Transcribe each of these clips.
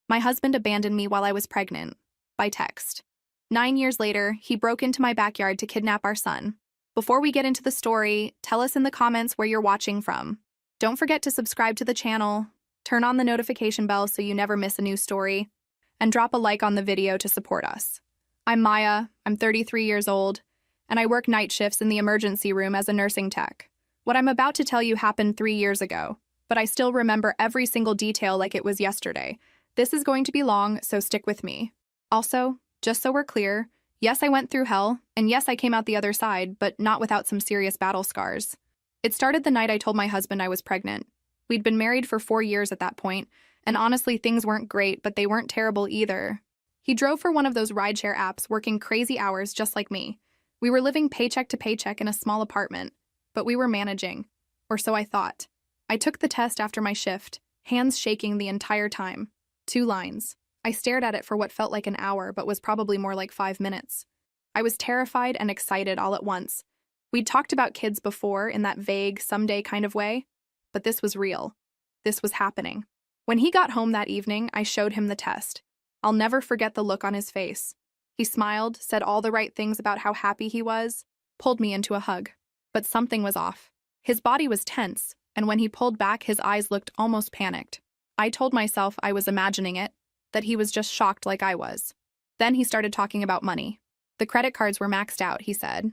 My husband abandoned me while I was pregnant, by text. 9 years later, he broke into my backyard to kidnap our son. Before we get into the story, tell us in the comments where you're watching from. Don't forget to subscribe to the channel, turn on the notification bell so you never miss a new story, and drop a like on the video to support us. I'm Maya, I'm 33 years old, and I work night shifts in the emergency room as a nursing tech. What I'm about to tell you happened 3 years ago, but I still remember every single detail like it was yesterday. This is going to be long, so stick with me. Also, just so we're clear, yes, I went through hell, and yes, I came out the other side, but not without some serious battle scars. It started the night I told my husband I was pregnant. We'd been married for 4 years at that point, and honestly, things weren't great, but they weren't terrible either. He drove for one of those rideshare apps, working crazy hours just like me. We were living paycheck to paycheck in a small apartment, but we were managing, or so I thought. I took the test after my shift, hands shaking the entire time. 2 lines. I stared at it for what felt like an hour, but was probably more like 5 minutes. I was terrified and excited all at once. We'd talked about kids before in that vague, someday kind of way, but this was real. This was happening. When he got home that evening, I showed him the test. I'll never forget the look on his face. He smiled, said all the right things about how happy he was, pulled me into a hug. But something was off. His body was tense, and when he pulled back, his eyes looked almost panicked. I told myself I was imagining it, that he was just shocked like I was. Then he started talking about money. The credit cards were maxed out, he said.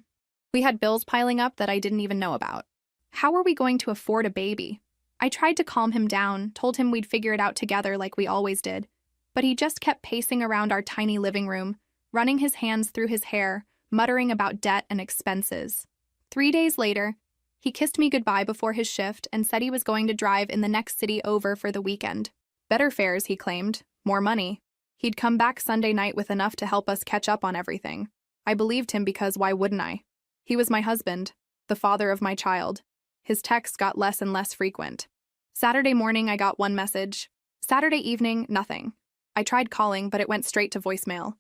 We had bills piling up that I didn't even know about. How were we going to afford a baby? I tried to calm him down, told him we'd figure it out together like we always did, but he just kept pacing around our tiny living room, running his hands through his hair, muttering about debt and expenses. 3 days later, he kissed me goodbye before his shift and said he was going to drive in the next city over for the weekend. Better fares, he claimed. More money. He'd come back Sunday night with enough to help us catch up on everything. I believed him because why wouldn't I? He was my husband, the father of my child. His texts got less and less frequent. Saturday morning, I got one message. Saturday evening, nothing. I tried calling, but it went straight to voicemail.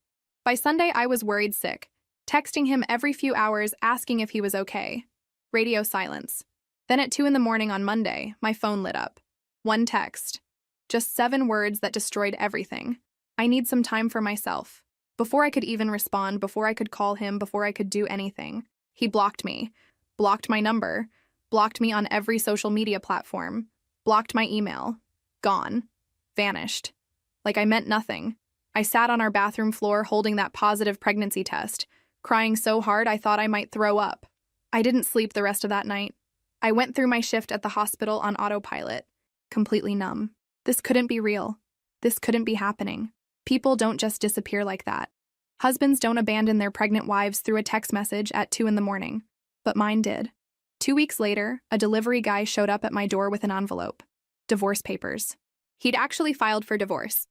By Sunday, I was worried sick, texting him every few hours asking if he was okay. Radio silence. Then at 2 a.m. on Monday, my phone lit up. One text. Just 7 words that destroyed everything. I need some time for myself. Before I could even respond, before I could call him, before I could do anything, he blocked me, blocked my number, blocked me on every social media platform, blocked my email, gone, vanished. Like I meant nothing. I sat on our bathroom floor holding that positive pregnancy test, crying so hard I thought I might throw up. I didn't sleep the rest of that night. I went through my shift at the hospital on autopilot, completely numb. This couldn't be real. This couldn't be happening. People don't just disappear like that. Husbands don't abandon their pregnant wives through a text message at 2 a.m, but mine did. 2 weeks later, a delivery guy showed up at my door with an envelope. Divorce papers. He'd actually filed for divorce.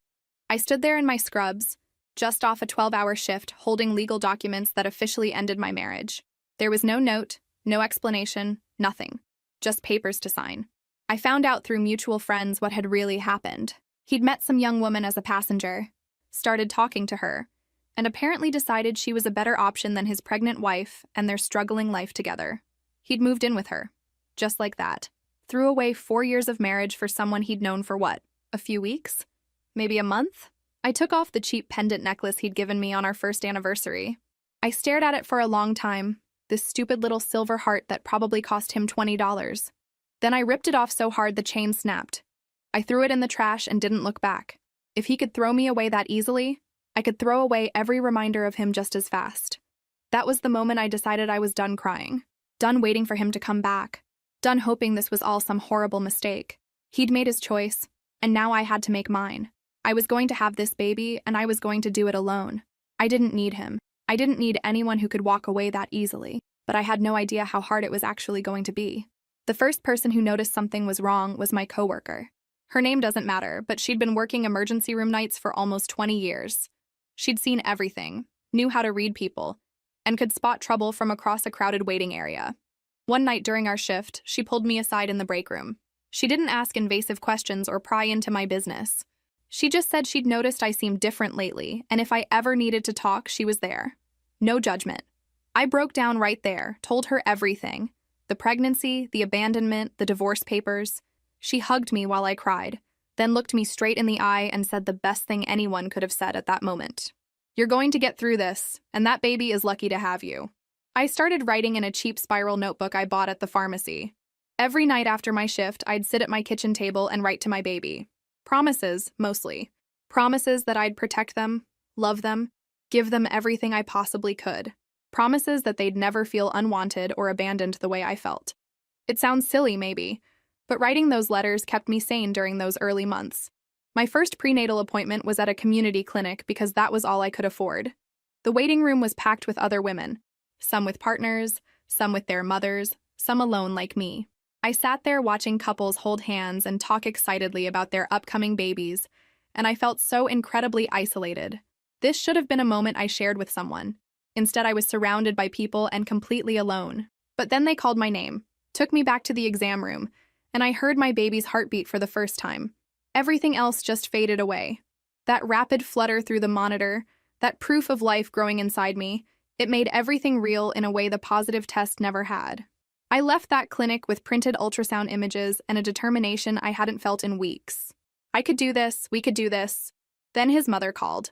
I stood there in my scrubs, just off a 12-hour shift, holding legal documents that officially ended my marriage. There was no note, no explanation, nothing. Just papers to sign. I found out through mutual friends what had really happened. He'd met some young woman as a passenger, started talking to her, and apparently decided she was a better option than his pregnant wife and their struggling life together. He'd moved in with her, just like that. Threw away 4 years of marriage for someone he'd known for what, a few weeks? Maybe a month? I took off the cheap pendant necklace he'd given me on our first anniversary. I stared at it for a long time, this stupid little silver heart that probably cost him $20. Then I ripped it off so hard the chain snapped. I threw it in the trash and didn't look back. If he could throw me away that easily, I could throw away every reminder of him just as fast. That was the moment I decided I was done crying, done waiting for him to come back, done hoping this was all some horrible mistake. He'd made his choice, and now I had to make mine. I was going to have this baby, and I was going to do it alone. I didn't need him. I didn't need anyone who could walk away that easily, but I had no idea how hard it was actually going to be. The first person who noticed something was wrong was my coworker. Her name doesn't matter, but she'd been working emergency room nights for almost 20 years. She'd seen everything, knew how to read people, and could spot trouble from across a crowded waiting area. One night during our shift, she pulled me aside in the break room. She didn't ask invasive questions or pry into my business. She just said she'd noticed I seemed different lately, and if I ever needed to talk, she was there. No judgment. I broke down right there, told her everything. The pregnancy, the abandonment, the divorce papers. She hugged me while I cried, then looked me straight in the eye and said the best thing anyone could have said at that moment. "You're going to get through this, and that baby is lucky to have you." I started writing in a cheap spiral notebook I bought at the pharmacy. Every night after my shift, I'd sit at my kitchen table and write to my baby. Promises, mostly. Promises that I'd protect them, love them, give them everything I possibly could. Promises that they'd never feel unwanted or abandoned the way I felt. It sounds silly, maybe, but writing those letters kept me sane during those early months. My first prenatal appointment was at a community clinic because that was all I could afford. The waiting room was packed with other women, some with partners, some with their mothers, some alone like me. I sat there watching couples hold hands and talk excitedly about their upcoming babies, and I felt so incredibly isolated. This should have been a moment I shared with someone. Instead, I was surrounded by people and completely alone. But then they called my name, took me back to the exam room, and I heard my baby's heartbeat for the first time. Everything else just faded away. That rapid flutter through the monitor, that proof of life growing inside me, it made everything real in a way the positive test never had. I left that clinic with printed ultrasound images and a determination I hadn't felt in weeks. I could do this, we could do this. Then his mother called.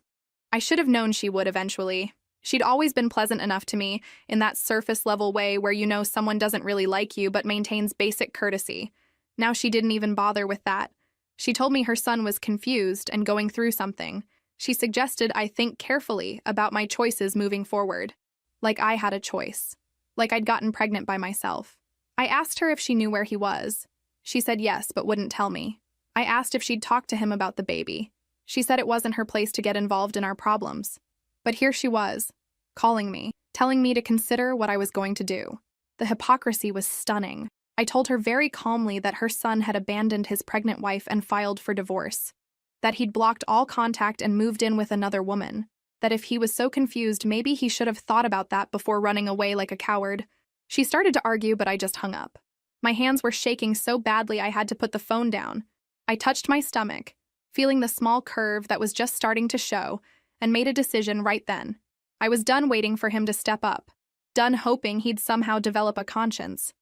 I should have known she would eventually. She'd always been pleasant enough to me, in that surface-level way where you know someone doesn't really like you but maintains basic courtesy. Now she didn't even bother with that. She told me her son was confused and going through something. She suggested I think carefully about my choices moving forward. Like I had a choice. Like I'd gotten pregnant by myself. I asked her if she knew where he was. She said yes, but wouldn't tell me. I asked if she'd talked to him about the baby. She said it wasn't her place to get involved in our problems. But here she was, calling me, telling me to consider what I was going to do. The hypocrisy was stunning. I told her very calmly that her son had abandoned his pregnant wife and filed for divorce. That he'd blocked all contact and moved in with another woman. That if he was so confused, maybe he should have thought about that before running away like a coward. She started to argue, but I just hung up. My hands were shaking so badly I had to put the phone down. I touched my stomach, feeling the small curve that was just starting to show, and made a decision right then. I was done waiting for him to step up, done hoping he'd somehow develop a conscience.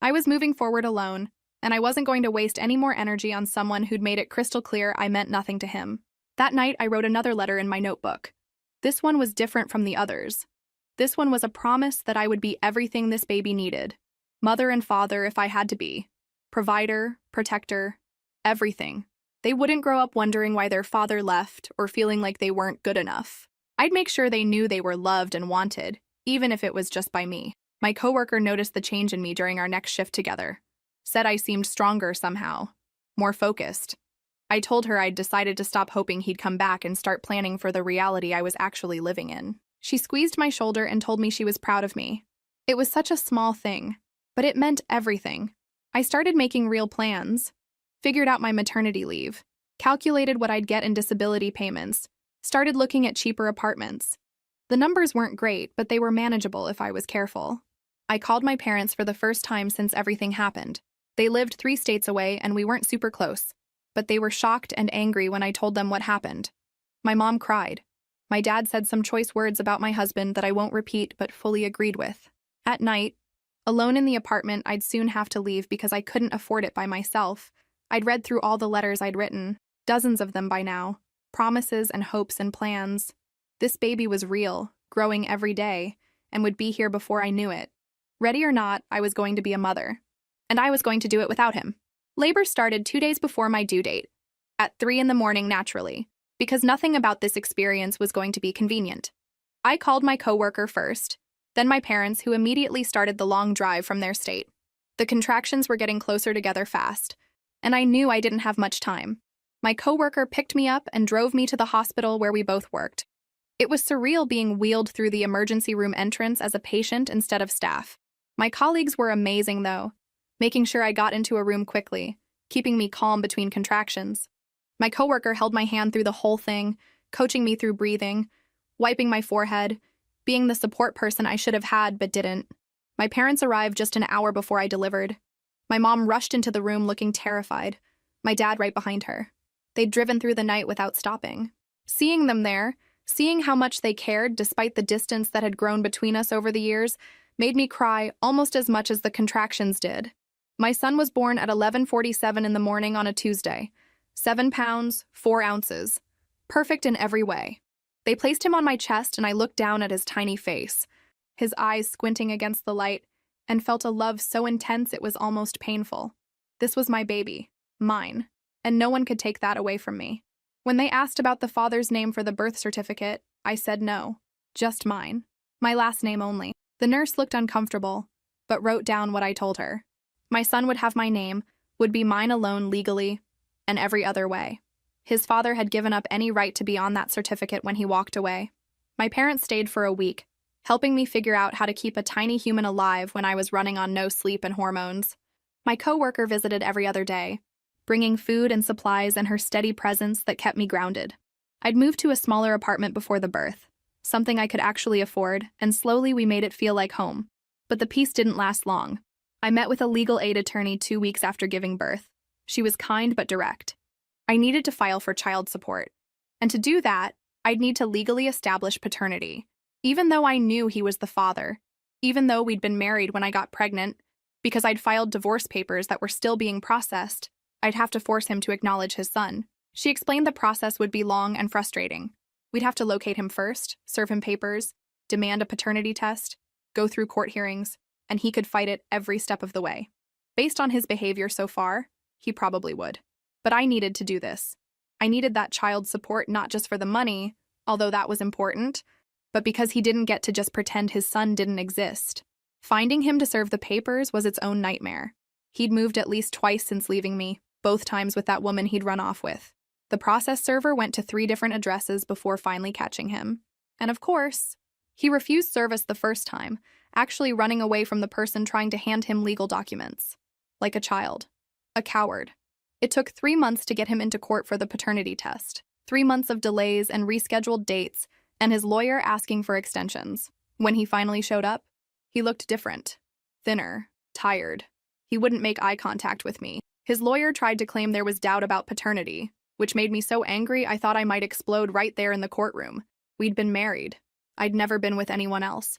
I was moving forward alone, and I wasn't going to waste any more energy on someone who'd made it crystal clear I meant nothing to him. That night, I wrote another letter in my notebook. This one was different from the others. This one was a promise that I would be everything this baby needed. Mother and father if I had to be. Provider, protector, everything. They wouldn't grow up wondering why their father left or feeling like they weren't good enough. I'd make sure they knew they were loved and wanted, even if it was just by me. My coworker noticed the change in me during our next shift together. Said I seemed stronger somehow. More focused. I told her I'd decided to stop hoping he'd come back and start planning for the reality I was actually living in. She squeezed my shoulder and told me she was proud of me. It was such a small thing, but it meant everything. I started making real plans. Figured out my maternity leave. Calculated what I'd get in disability payments. Started looking at cheaper apartments. The numbers weren't great, but they were manageable if I was careful. I called my parents for the first time since everything happened. They lived 3 states away and we weren't super close, but they were shocked and angry when I told them what happened. My mom cried. My dad said some choice words about my husband that I won't repeat but fully agreed with. At night, alone in the apartment I'd soon have to leave because I couldn't afford it by myself, I'd read through all the letters I'd written, dozens of them by now, promises and hopes and plans. This baby was real, growing every day, and would be here before I knew it. Ready or not, I was going to be a mother. And I was going to do it without him. Labor started 2 days before my due date, at 3 in the morning naturally, because nothing about this experience was going to be convenient. I called my coworker first, then my parents, who immediately started the long drive from their state. The contractions were getting closer together fast, and I knew I didn't have much time. My coworker picked me up and drove me to the hospital where we both worked. It was surreal being wheeled through the emergency room entrance as a patient instead of staff. My colleagues were amazing, though, making sure I got into a room quickly, keeping me calm between contractions. My coworker held my hand through the whole thing, coaching me through breathing, wiping my forehead, being the support person I should have had but didn't. My parents arrived just an hour before I delivered. My mom rushed into the room looking terrified, my dad right behind her. They'd driven through the night without stopping. Seeing them there, seeing how much they cared despite the distance that had grown between us over the years, made me cry almost as much as the contractions did. My son was born at 11:47 in the morning on a Tuesday, 7 pounds, 4 ounces. Perfect in every way. They placed him on my chest and I looked down at his tiny face, his eyes squinting against the light, and felt a love so intense it was almost painful. This was my baby, mine, and no one could take that away from me. When they asked about the father's name for the birth certificate, I said no, just mine. My last name only. The nurse looked uncomfortable, but wrote down what I told her. My son would have my name, would be mine alone legally, and every other way. His father had given up any right to be on that certificate when he walked away. My parents stayed for a week, helping me figure out how to keep a tiny human alive when I was running on no sleep and hormones. My coworker visited every other day, bringing food and supplies and her steady presence that kept me grounded. I'd moved to a smaller apartment before the birth, something I could actually afford, and slowly we made it feel like home. But the peace didn't last long. I met with a legal aid attorney 2 weeks after giving birth. She was kind but direct. I needed to file for child support. And to do that, I'd need to legally establish paternity. Even though I knew he was the father, even though we'd been married when I got pregnant, because I'd filed divorce papers that were still being processed, I'd have to force him to acknowledge his son. She explained the process would be long and frustrating. We'd have to locate him first, serve him papers, demand a paternity test, go through court hearings, and he could fight it every step of the way. Based on his behavior so far, he probably would. But I needed to do this. I needed that child support not just for the money, although that was important, but because he didn't get to just pretend his son didn't exist. Finding him to serve the papers was its own nightmare. He'd moved at least twice since leaving me, both times with that woman he'd run off with. The process server went to 3 different addresses before finally catching him. And of course, he refused service the first time, actually running away from the person trying to hand him legal documents. Like a child. A coward. It took 3 months to get him into court for the paternity test. 3 months of delays and rescheduled dates, and his lawyer asking for extensions. When he finally showed up, he looked different. Thinner. Tired. He wouldn't make eye contact with me. His lawyer tried to claim there was doubt about paternity, which made me so angry I thought I might explode right there in the courtroom. We'd been married. I'd never been with anyone else.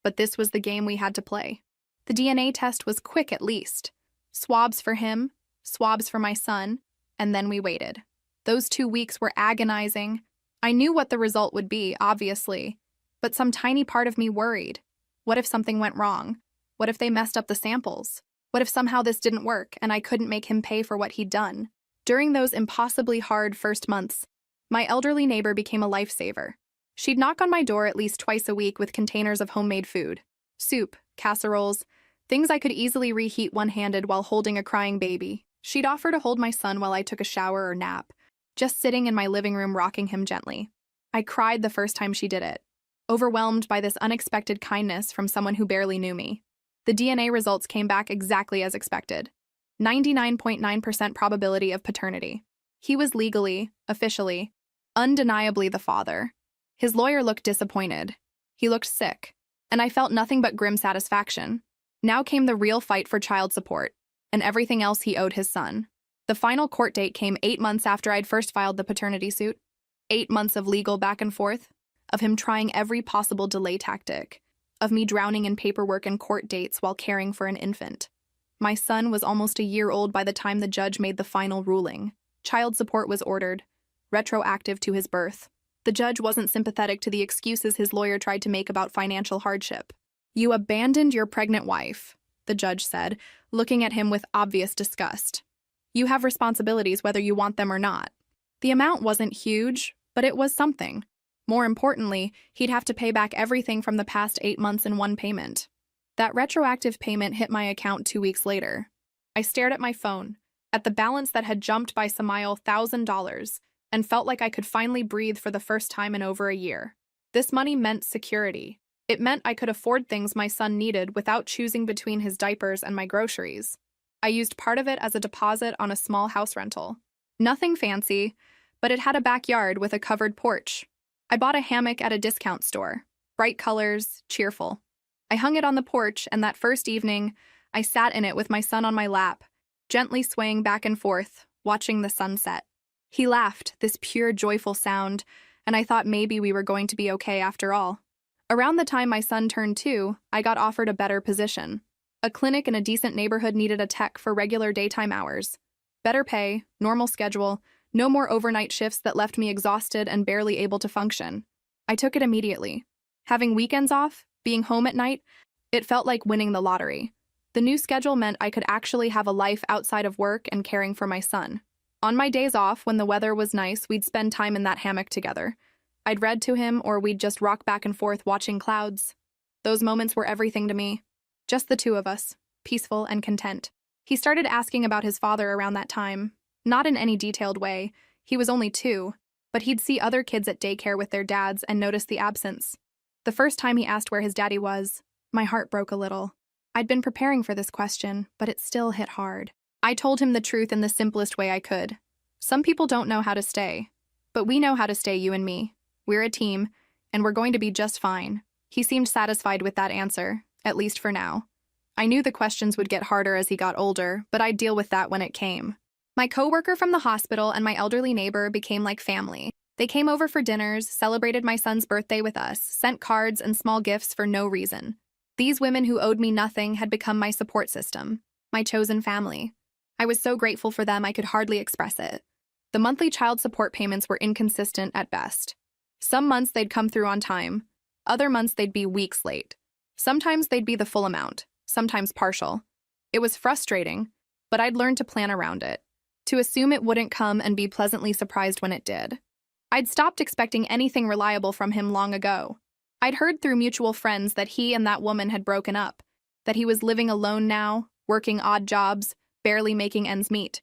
But this was the game we had to play. The DNA test was quick at least. Swabs for him, swabs for my son, and then we waited. Those 2 weeks were agonizing. I knew what the result would be, obviously, but some tiny part of me worried. What if something went wrong? What if they messed up the samples? What if somehow this didn't work and I couldn't make him pay for what he'd done? During those impossibly hard first months, my elderly neighbor became a lifesaver. She'd knock on my door at least twice a week with containers of homemade food. Soup, casseroles, things I could easily reheat one-handed while holding a crying baby. She'd offer to hold my son while I took a shower or nap, just sitting in my living room rocking him gently. I cried the first time she did it, overwhelmed by this unexpected kindness from someone who barely knew me. The DNA results came back exactly as expected. 99.9% probability of paternity. He was legally, officially, undeniably the father. His lawyer looked disappointed. He looked sick, and I felt nothing but grim satisfaction. Now came the real fight for child support, and everything else he owed his son. The final court date came 8 months after I'd first filed the paternity suit. 8 months of legal back and forth, of him trying every possible delay tactic, of me drowning in paperwork and court dates while caring for an infant. My son was almost a year old by the time the judge made the final ruling. Child support was ordered, retroactive to his birth. The judge wasn't sympathetic to the excuses his lawyer tried to make about financial hardship. "You abandoned your pregnant wife," the judge said, looking at him with obvious disgust. "You have responsibilities whether you want them or not." The amount wasn't huge, but it was something. More importantly, he'd have to pay back everything from the past 8 months in one payment. That retroactive payment hit my account 2 weeks later. I stared at my phone, at the balance that had jumped by some $1,000, and felt like I could finally breathe for the first time in over a year. This money meant security. It meant I could afford things my son needed without choosing between his diapers and my groceries. I used part of it as a deposit on a small house rental. Nothing fancy, but it had a backyard with a covered porch. I bought a hammock at a discount store. Bright colors, cheerful. I hung it on the porch, and that first evening, I sat in it with my son on my lap, gently swaying back and forth, watching the sunset. He laughed, this pure, joyful sound, and I thought maybe we were going to be okay after all. Around the time my son turned 2, I got offered a better position. A clinic in a decent neighborhood needed a tech for regular daytime hours. Better pay, normal schedule, No more overnight shifts that left me exhausted and barely able to function. I took it immediately. Having weekends off, being home at night, it felt like winning the lottery. The new schedule meant I could actually have a life outside of work and caring for my son. On my days off, when the weather was nice, we'd spend time in that hammock together. I'd read to him, or we'd just rock back and forth watching clouds. Those moments were everything to me. Just the two of us, peaceful and content. He started asking about his father around that time. Not in any detailed way. He was only 2, but he'd see other kids at daycare with their dads and notice the absence. The first time he asked where his daddy was, my heart broke a little. I'd been preparing for this question, but it still hit hard. I told him the truth in the simplest way I could. Some people don't know how to stay, but we know how to stay, you and me. We're a team, and we're going to be just fine. He seemed satisfied with that answer, at least for now. I knew the questions would get harder as he got older, but I'd deal with that when it came. My coworker from the hospital and my elderly neighbor became like family. They came over for dinners, celebrated my son's birthday with us, sent cards and small gifts for no reason. These women who owed me nothing had become my support system, my chosen family. I was so grateful for them I could hardly express it. The monthly child support payments were inconsistent at best. Some months they'd come through on time. Other months they'd be weeks late. Sometimes they'd be the full amount, sometimes partial. It was frustrating, but I'd learned to plan around it, to assume it wouldn't come and be pleasantly surprised when it did. I'd stopped expecting anything reliable from him long ago. I'd heard through mutual friends that he and that woman had broken up, that he was living alone now, working odd jobs, barely making ends meet.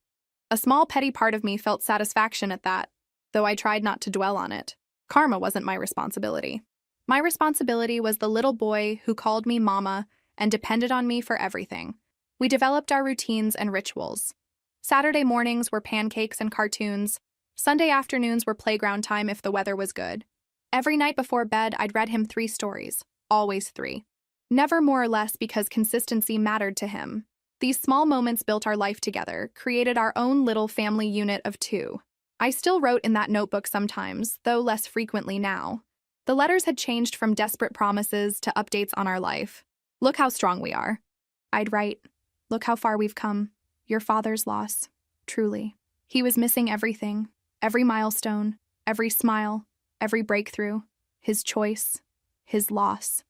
A small petty part of me felt satisfaction at that, though I tried not to dwell on it. Karma wasn't my responsibility. My responsibility was the little boy who called me mama and depended on me for everything. We developed our routines and rituals. Saturday mornings were pancakes and cartoons. Sunday afternoons were playground time if the weather was good. Every night before bed, I'd read him 3 stories, always 3. Never more or less because consistency mattered to him. These small moments built our life together, created our own little family unit of 2. I still wrote in that notebook sometimes, though less frequently now. The letters had changed from desperate promises to updates on our life. Look how strong we are. I'd write, look how far we've come. Your father's loss. Truly. He was missing everything. Every milestone, every smile, every breakthrough. His choice. His loss.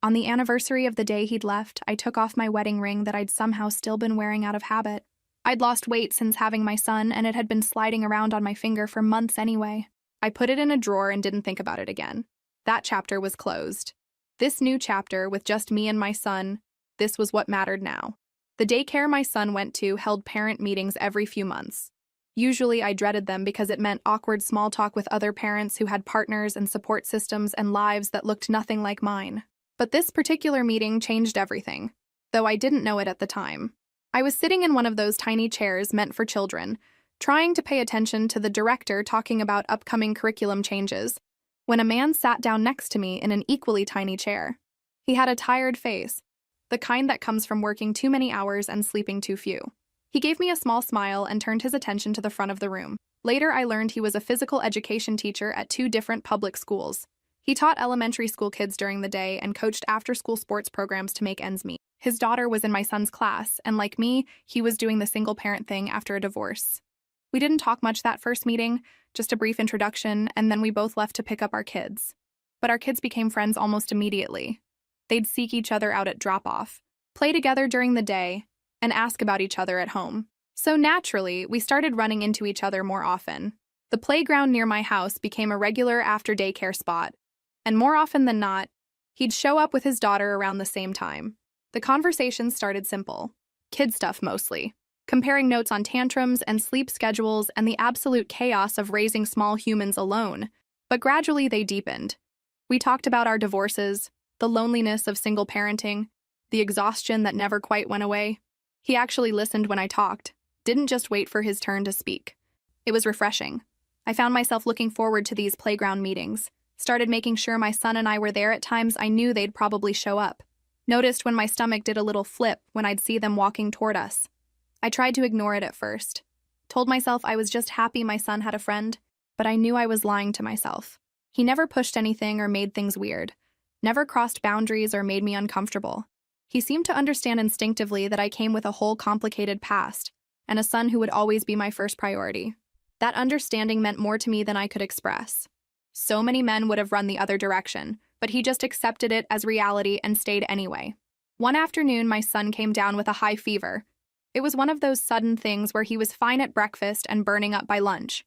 On the anniversary of the day he'd left, I took off my wedding ring that I'd somehow still been wearing out of habit. I'd lost weight since having my son, and it had been sliding around on my finger for months anyway. I put it in a drawer and didn't think about it again. That chapter was closed. This new chapter, with just me and my son, this was what mattered now. The daycare my son went to held parent meetings every few months. Usually I dreaded them because it meant awkward small talk with other parents who had partners and support systems and lives that looked nothing like mine. But this particular meeting changed everything, though I didn't know it at the time. I was sitting in one of those tiny chairs meant for children, trying to pay attention to the director talking about upcoming curriculum changes, when a man sat down next to me in an equally tiny chair. He had a tired face, the kind that comes from working too many hours and sleeping too few. He gave me a small smile and turned his attention to the front of the room. Later, I learned he was a physical education teacher at 2 different public schools. He taught elementary school kids during the day and coached after-school sports programs to make ends meet. His daughter was in my son's class, and like me, he was doing the single-parent thing after a divorce. We didn't talk much that first meeting, just a brief introduction, and then we both left to pick up our kids. But our kids became friends almost immediately. They'd seek each other out at drop-off, play together during the day, and ask about each other at home. So naturally, we started running into each other more often. The playground near my house became a regular after-daycare spot, and more often than not, he'd show up with his daughter around the same time. The conversations started simple, kid stuff mostly, comparing notes on tantrums and sleep schedules and the absolute chaos of raising small humans alone, but gradually they deepened. We talked about our divorces, the loneliness of single parenting, the exhaustion that never quite went away. He actually listened when I talked, didn't just wait for his turn to speak. It was refreshing. I found myself looking forward to these playground meetings, started making sure my son and I were there at times I knew they'd probably show up. Noticed when my stomach did a little flip when I'd see them walking toward us. I tried to ignore it at first. Told myself I was just happy my son had a friend, but I knew I was lying to myself. He never pushed anything or made things weird, never crossed boundaries or made me uncomfortable. He seemed to understand instinctively that I came with a whole complicated past, and a son who would always be my first priority. That understanding meant more to me than I could express. So many men would have run the other direction, but he just accepted it as reality and stayed anyway. One afternoon, my son came down with a high fever. It was one of those sudden things where he was fine at breakfast and burning up by lunch.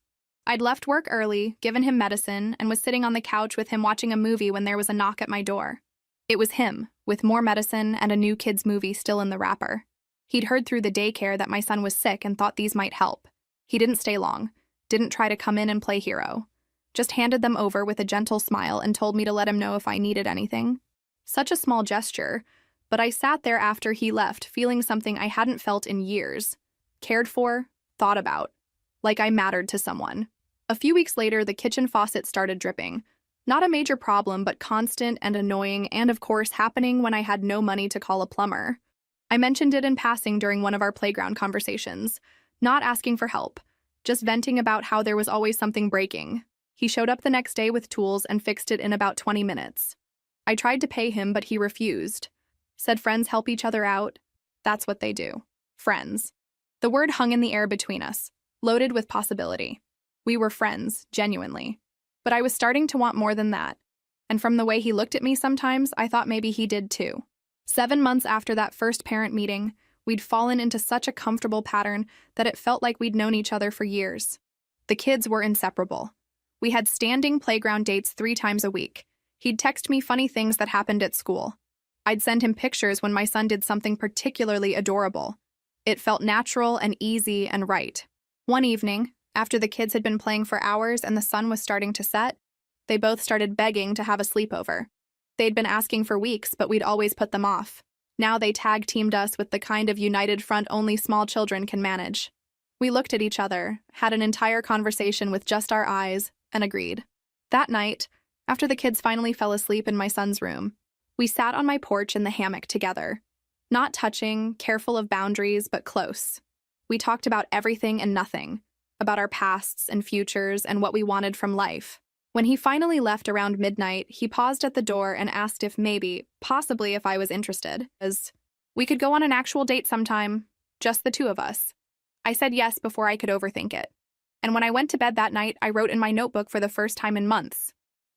I'd left work early, given him medicine, and was sitting on the couch with him watching a movie when there was a knock at my door. It was him, with more medicine and a new kids' movie still in the wrapper. He'd heard through the daycare that my son was sick and thought these might help. He didn't stay long, didn't try to come in and play hero. Just handed them over with a gentle smile and told me to let him know if I needed anything. Such a small gesture, but I sat there after he left feeling something I hadn't felt in years. Cared for, thought about, like I mattered to someone. A few weeks later, the kitchen faucet started dripping. Not a major problem, but constant and annoying, and of course happening when I had no money to call a plumber. I mentioned it in passing during one of our playground conversations, not asking for help, just venting about how there was always something breaking. He showed up the next day with tools and fixed it in about 20 minutes. I tried to pay him, but he refused. Said friends help each other out. That's what they do. Friends. The word hung in the air between us, loaded with possibility. We were friends, genuinely. But I was starting to want more than that. And from the way he looked at me sometimes, I thought maybe he did too. 7 months after that first parent meeting, we'd fallen into such a comfortable pattern that it felt like we'd known each other for years. The kids were inseparable. We had standing playground dates 3 times a week. He'd text me funny things that happened at school. I'd send him pictures when my son did something particularly adorable. It felt natural and easy and right. One evening, after the kids had been playing for hours and the sun was starting to set, they both started begging to have a sleepover. They'd been asking for weeks, but we'd always put them off. Now they tag-teamed us with the kind of united front only small children can manage. We looked at each other, had an entire conversation with just our eyes, and agreed. That night, after the kids finally fell asleep in my son's room, we sat on my porch in the hammock together. Not touching, careful of boundaries, but close. We talked about everything and nothing, about our pasts and futures and what we wanted from life. When he finally left around midnight, he paused at the door and asked if maybe, possibly if I was interested, as we could go on an actual date sometime, just the 2 of us. I said yes before I could overthink it. And when I went to bed that night, I wrote in my notebook for the first time in months.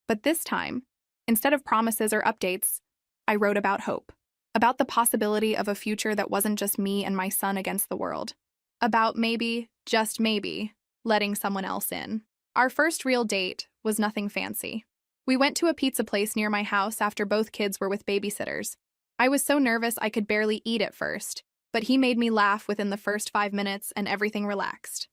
But this time, instead of promises or updates, I wrote about hope. About the possibility of a future that wasn't just me and my son against the world. About maybe, just maybe, letting someone else in. Our first real date was nothing fancy. We went to a pizza place near my house after both kids were with babysitters. I was so nervous I could barely eat at first, but he made me laugh within the first 5 minutes and everything relaxed.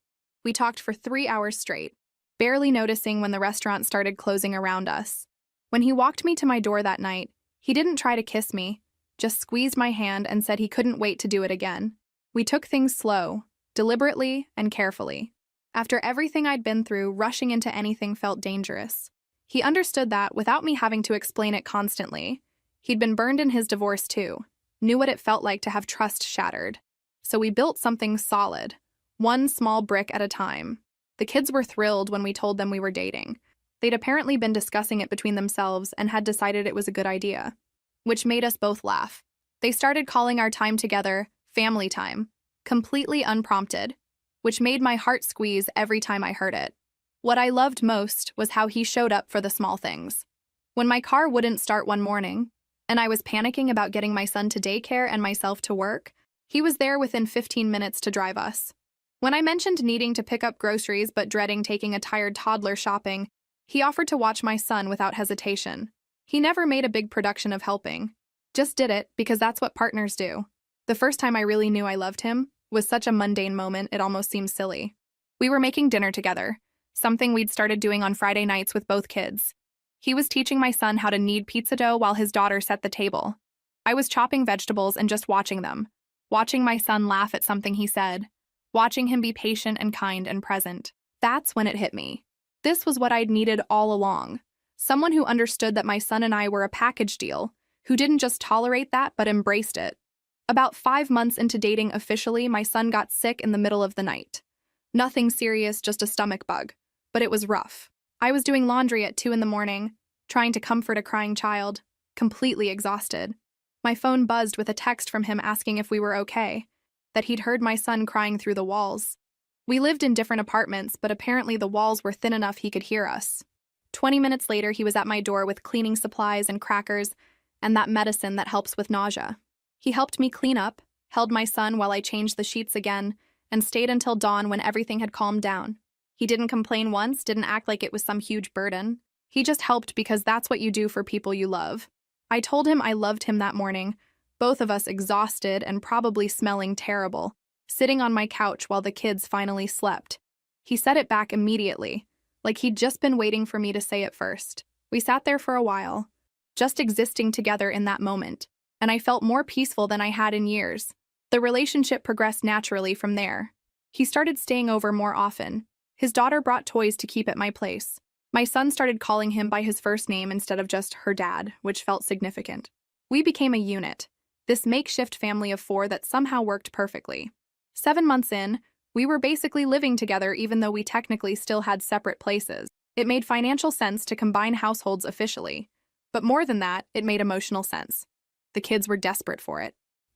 We talked for 3 hours straight, barely noticing when the restaurant started closing around us. When he walked me to my door that night, he didn't try to kiss me, just squeezed my hand and said he couldn't wait to do it again. We took things slow, deliberately and carefully. After everything I'd been through, rushing into anything felt dangerous. He understood that without me having to explain it constantly. He'd been burned in his divorce too, knew what it felt like to have trust shattered. So we built something solid, one small brick at a time. The kids were thrilled when we told them we were dating. They'd apparently been discussing it between themselves and had decided it was a good idea, which made us both laugh. They started calling our time together family time, completely unprompted, which made my heart squeeze every time I heard it. What I loved most was how he showed up for the small things. When my car wouldn't start one morning, and I was panicking about getting my son to daycare and myself to work, he was there within 15 minutes to drive us. When I mentioned needing to pick up groceries but dreading taking a tired toddler shopping, he offered to watch my son without hesitation. He never made a big production of helping. Just did it because that's what partners do. The first time I really knew I loved him was such a mundane moment it almost seemed silly. We were making dinner together, something we'd started doing on Friday nights with both kids. He was teaching my son how to knead pizza dough while his daughter set the table. I was chopping vegetables and just watching them, watching my son laugh at something he said, watching him be patient and kind and present. That's when it hit me. This was what I'd needed all along. Someone who understood that my son and I were a package deal, who didn't just tolerate that but embraced it. About 5 months into dating officially, my son got sick in the middle of the night. Nothing serious, just a stomach bug, but it was rough. I was doing laundry at 2 a.m, trying to comfort a crying child, completely exhausted. My phone buzzed with a text from him asking if we were okay, that he'd heard my son crying through the walls. We lived in different apartments, but apparently the walls were thin enough he could hear us. 20 minutes later, he was at my door with cleaning supplies and crackers and that medicine that helps with nausea. He helped me clean up, held my son while I changed the sheets again, and stayed until dawn when everything had calmed down. He didn't complain once, didn't act like it was some huge burden. He just helped because that's what you do for people you love. I told him I loved him that morning, both of us exhausted and probably smelling terrible, sitting on my couch while the kids finally slept. He said it back immediately, like he'd just been waiting for me to say it first. We sat there for a while, just existing together in that moment, and I felt more peaceful than I had in years. The relationship progressed naturally from there. He started staying over more often. His daughter brought toys to keep at my place. My son started calling him by his first name instead of just her dad, which felt significant. We became a unit, this makeshift family of 4 that somehow worked perfectly. 7 months in, we were basically living together even though we technically still had separate places. It made financial sense to combine households officially. But more than that, it made emotional sense. The kids were desperate for it.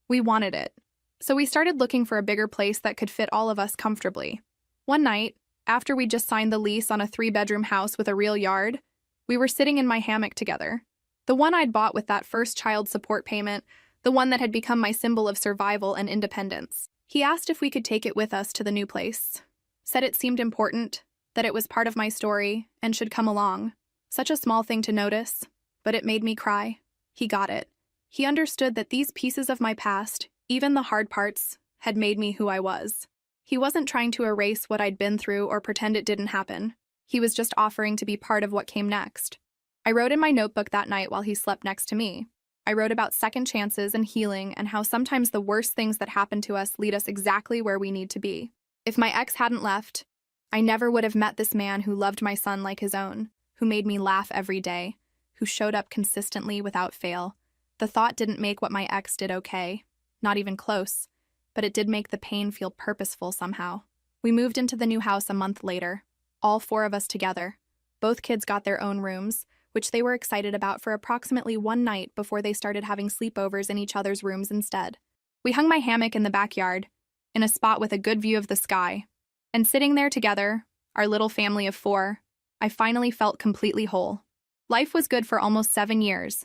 We wanted it. So we started looking for a bigger place that could fit all of us comfortably. One night, after we just signed the lease on a 3-bedroom house with a real yard, we were sitting in my hammock together. The one I'd bought with that first child support payment, the one that had become my symbol of survival and independence. He asked if we could take it with us to the new place. Said it seemed important, that it was part of my story, and should come along. Such a small thing to notice, but it made me cry. He got it. He understood that these pieces of my past, even the hard parts, had made me who I was. He wasn't trying to erase what I'd been through or pretend it didn't happen. He was just offering to be part of what came next. I wrote in my notebook that night while he slept next to me. I wrote about second chances and healing and how sometimes the worst things that happen to us lead us exactly where we need to be. If my ex hadn't left, I never would have met this man who loved my son like his own, who made me laugh every day, who showed up consistently without fail. The thought didn't make what my ex did okay, not even close, but it did make the pain feel purposeful somehow. We moved into the new house a month later, all 4 of us together. Both kids got their own rooms, which they were excited about for approximately 1 night before they started having sleepovers in each other's rooms instead. We hung my hammock in the backyard, in a spot with a good view of the sky, and sitting there together, our little family of 4, I finally felt completely whole. Life was good for almost 7 years.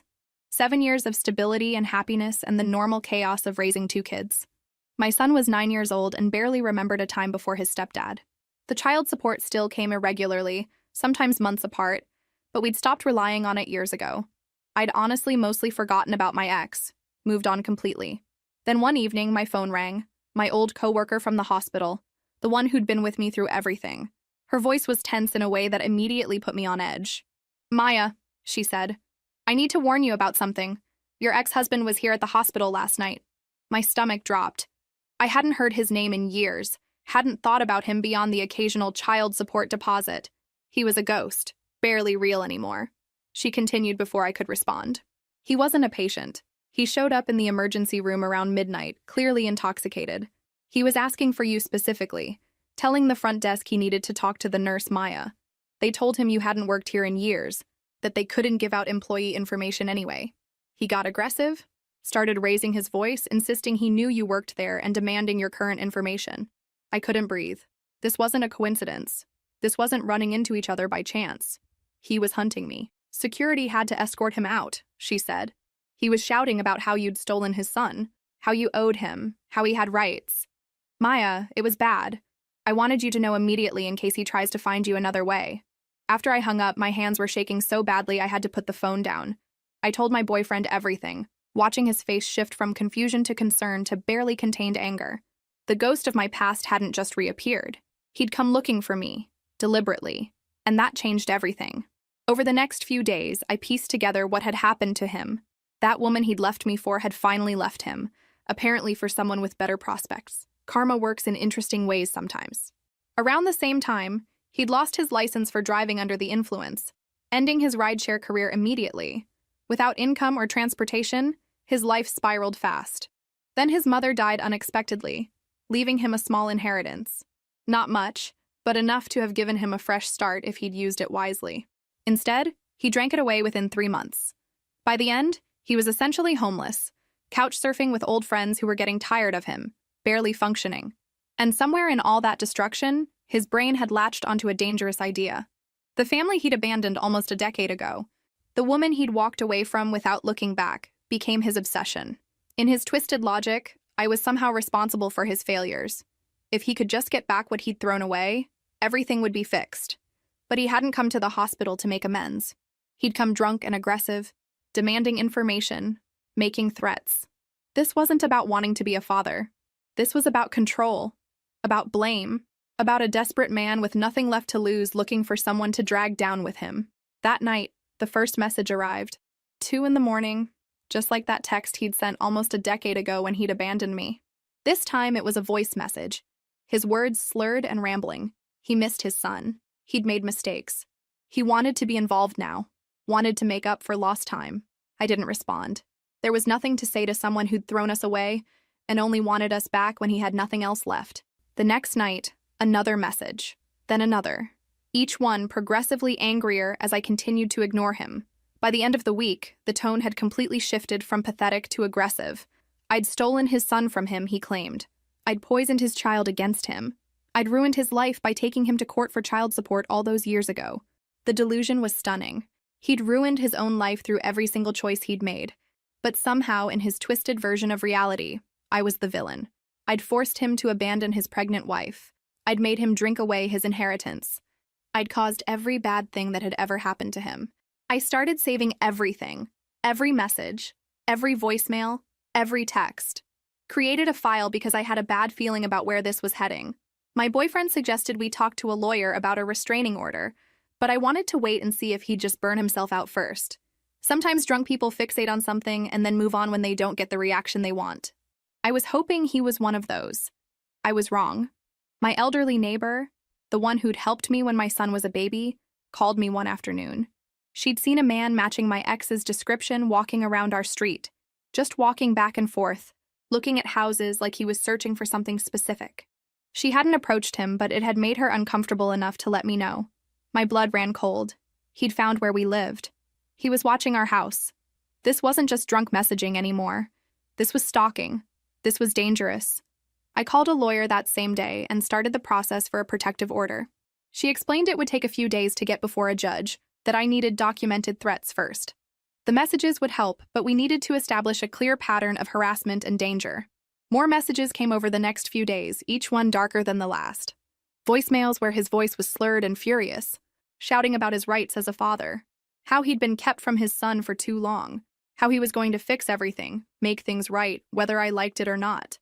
7 years of stability and happiness and the normal chaos of raising 2 kids. My son was 9 years old and barely remembered a time before his stepdad. The child support still came irregularly, sometimes months apart, but we'd stopped relying on it years ago. I'd honestly mostly forgotten about my ex, moved on completely. Then one evening, my phone rang, my old coworker from the hospital, the one who'd been with me through everything. Her voice was tense in a way that immediately put me on edge. "Maya," she said, "I need to warn you about something. Your ex-husband was here at the hospital last night." My stomach dropped. I hadn't heard his name in years, hadn't thought about him beyond the occasional child support deposit. He was a ghost, barely real anymore. She continued before I could respond. He wasn't a patient. He showed up in the emergency room around midnight, clearly intoxicated. He was asking for you specifically, telling the front desk he needed to talk to the nurse Maya. They told him you hadn't worked here in years, that they couldn't give out employee information anyway. He got aggressive, started raising his voice, insisting he knew you worked there and demanding your current information. I couldn't breathe. This wasn't a coincidence. This wasn't running into each other by chance. He was hunting me. Security had to escort him out, she said. He was shouting about how you'd stolen his son, how you owed him, how he had rights. Maya, it was bad. I wanted you to know immediately in case he tries to find you another way. After I hung up, my hands were shaking so badly I had to put the phone down. I told my boyfriend everything, watching his face shift from confusion to concern to barely contained anger. The ghost of my past hadn't just reappeared. He'd come looking for me, deliberately, and that changed everything. Over the next few days, I pieced together what had happened to him. That woman he'd left me for had finally left him, apparently for someone with better prospects. Karma works in interesting ways sometimes. Around the same time, he'd lost his license for driving under the influence, ending his rideshare career immediately. Without income or transportation, his life spiraled fast. Then his mother died unexpectedly, leaving him a small inheritance. Not much, but enough to have given him a fresh start if he'd used it wisely. Instead, he drank it away within 3 months. By the end, he was essentially homeless, couch surfing with old friends who were getting tired of him, barely functioning. And somewhere in all that destruction, his brain had latched onto a dangerous idea. The family he'd abandoned almost a decade ago, the woman he'd walked away from without looking back, became his obsession. In his twisted logic, I was somehow responsible for his failures. If he could just get back what he'd thrown away, everything would be fixed. But he hadn't come to the hospital to make amends. He'd come drunk and aggressive, demanding information, making threats. This wasn't about wanting to be a father. This was about control, about blame, about a desperate man with nothing left to lose looking for someone to drag down with him. That night, the first message arrived. 2 a.m, just like that text he'd sent almost a decade ago when he'd abandoned me. This time it was a voice message. His words slurred and rambling. He missed his son. He'd made mistakes. He wanted to be involved now, wanted to make up for lost time. I didn't respond. There was nothing to say to someone who'd thrown us away and only wanted us back when he had nothing else left. The next night, another message, then another, each one progressively angrier as I continued to ignore him. By the end of the week, the tone had completely shifted from pathetic to aggressive. I'd stolen his son from him, he claimed. I'd poisoned his child against him. I'd ruined his life by taking him to court for child support all those years ago. The delusion was stunning. He'd ruined his own life through every single choice he'd made. But somehow, in his twisted version of reality, I was the villain. I'd forced him to abandon his pregnant wife. I'd made him drink away his inheritance. I'd caused every bad thing that had ever happened to him. I started saving everything, every message, every voicemail, every text. Created a file because I had a bad feeling about where this was heading. My boyfriend suggested we talk to a lawyer about a restraining order, but I wanted to wait and see if he'd just burn himself out first. Sometimes drunk people fixate on something and then move on when they don't get the reaction they want. I was hoping he was one of those. I was wrong. My elderly neighbor, the one who'd helped me when my son was a baby, called me one afternoon. She'd seen a man matching my ex's description walking around our street, just walking back and forth, looking at houses like he was searching for something specific. She hadn't approached him, but it had made her uncomfortable enough to let me know. My blood ran cold. He'd found where we lived. He was watching our house. This wasn't just drunk messaging anymore. This was stalking. This was dangerous. I called a lawyer that same day and started the process for a protective order. She explained it would take a few days to get before a judge, that I needed documented threats first. The messages would help, but we needed to establish a clear pattern of harassment and danger. More messages came over the next few days, each one darker than the last. Voicemails where his voice was slurred and furious, shouting about his rights as a father, how he'd been kept from his son for too long, how he was going to fix everything, make things right, whether I liked it or not.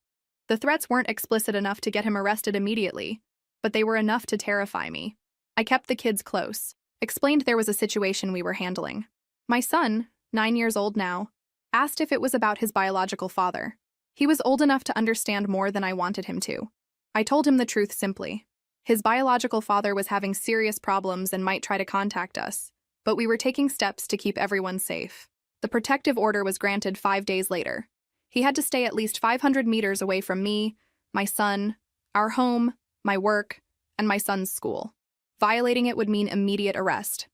The threats weren't explicit enough to get him arrested immediately, but they were enough to terrify me. I kept the kids close, explained there was a situation we were handling. My son, 9 years old now, asked if it was about his biological father. He was old enough to understand more than I wanted him to. I told him the truth simply. His biological father was having serious problems and might try to contact us, but we were taking steps to keep everyone safe. The protective order was granted 5 days later. He had to stay at least 500 meters away from me, my son, our home, my work, and my son's school. Violating it would mean immediate arrest.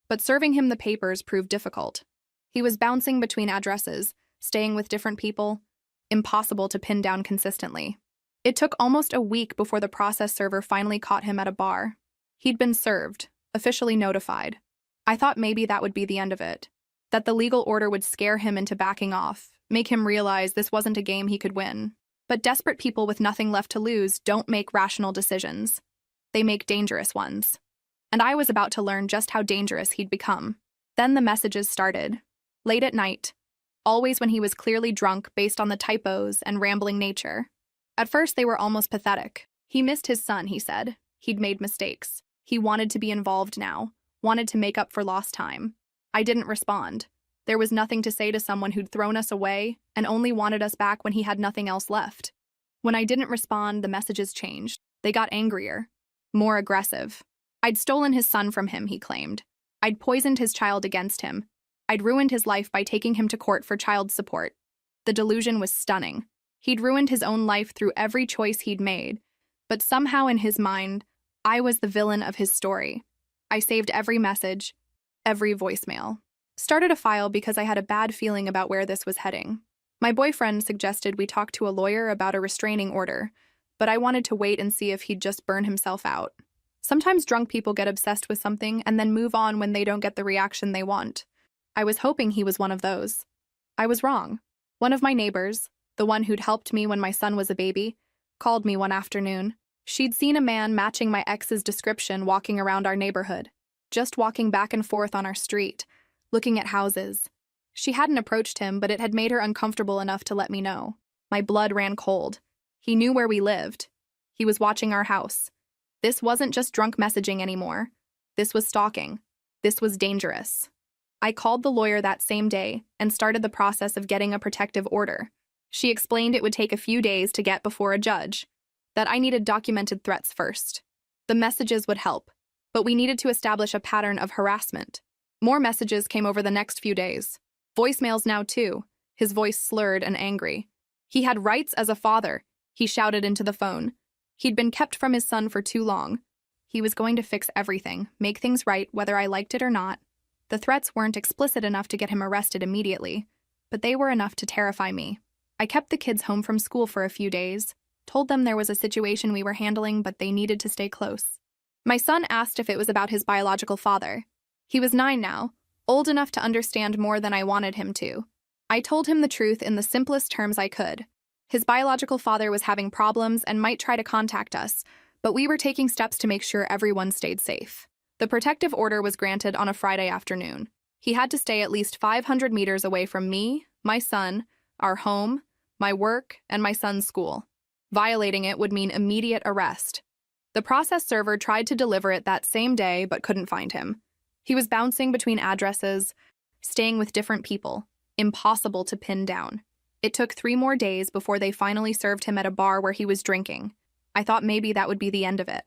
But serving him the papers proved difficult. He was bouncing between addresses, staying with different people, impossible to pin down consistently. It took almost a week before the process server finally caught him at a bar. He'd been served, officially notified. I thought maybe that would be the end of it, that the legal order would scare him into backing off, make him realize this wasn't a game he could win. But desperate people with nothing left to lose don't make rational decisions. They make dangerous ones. And I was about to learn just how dangerous he'd become. Then the messages started. Late at night. Always when he was clearly drunk based on the typos and rambling nature. At first, they were almost pathetic. He missed his son, he said. He'd made mistakes. He wanted to be involved now, wanted to make up for lost time. I didn't respond. There was nothing to say to someone who'd thrown us away and only wanted us back when he had nothing else left. When I didn't respond, the messages changed. They got angrier, more aggressive. I'd stolen his son from him, he claimed. I'd poisoned his child against him. I'd ruined his life by taking him to court for child support. The delusion was stunning. He'd ruined his own life through every choice he'd made, but somehow in his mind, I was the villain of his story. I saved every message, every voicemail. Started a file because I had a bad feeling about where this was heading. My boyfriend suggested we talk to a lawyer about a restraining order, but I wanted to wait and see if he'd just burn himself out. Sometimes drunk people get obsessed with something and then move on when they don't get the reaction they want. I was hoping he was one of those. I was wrong. One of my neighbors, the one who'd helped me when my son was a baby, called me one afternoon. She'd seen a man matching my ex's description walking around our neighborhood, just walking back and forth on our street, looking at houses. She hadn't approached him, but it had made her uncomfortable enough to let me know. My blood ran cold. He knew where we lived. He was watching our house. This wasn't just drunk messaging anymore. This was stalking. This was dangerous. I called the lawyer that same day and started the process of getting a protective order. She explained it would take a few days to get before a judge, that I needed documented threats first. The messages would help, but we needed to establish a pattern of harassment. More messages came over the next few days. Voicemails now too, his voice slurred and angry. He had rights as a father, he shouted into the phone. He'd been kept from his son for too long. He was going to fix everything, make things right whether I liked it or not. The threats weren't explicit enough to get him arrested immediately, but they were enough to terrify me. I kept the kids home from school for a few days, told them there was a situation we were handling but they needed to stay close. My son asked if it was about his biological father. He was 9 now, old enough to understand more than I wanted him to. I told him the truth in the simplest terms I could. His biological father was having problems and might try to contact us, but we were taking steps to make sure everyone stayed safe. The protective order was granted on a Friday afternoon. He had to stay at least 500 meters away from me, my son, our home, my work, and my son's school. Violating it would mean immediate arrest. The process server tried to deliver it that same day but couldn't find him. He was bouncing between addresses, staying with different people, impossible to pin down. It took 3 more days before they finally served him at a bar where he was drinking. I thought maybe that would be the end of it,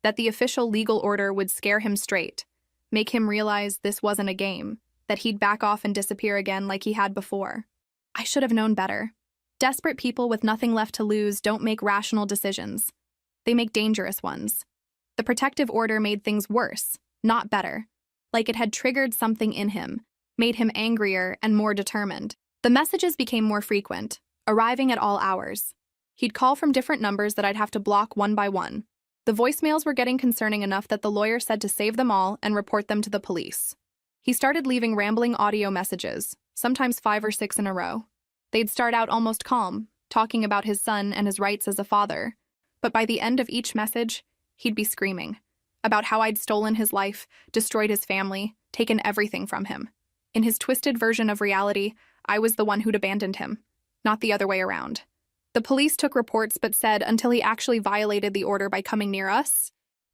that the official legal order would scare him straight, make him realize this wasn't a game, that he'd back off and disappear again like he had before. I should have known better. Desperate people with nothing left to lose don't make rational decisions. They make dangerous ones. The protective order made things worse, not better, like it had triggered something in him, made him angrier and more determined. The messages became more frequent, arriving at all hours. He'd call from different numbers that I'd have to block one by one. The voicemails were getting concerning enough that the lawyer said to save them all and report them to the police. He started leaving rambling audio messages, sometimes 5 or 6 in a row. They'd start out almost calm, talking about his son and his rights as a father. But by the end of each message, he'd be screaming about how I'd stolen his life, destroyed his family, taken everything from him. In his twisted version of reality, I was the one who'd abandoned him, not the other way around. The police took reports but said until he actually violated the order by coming near us,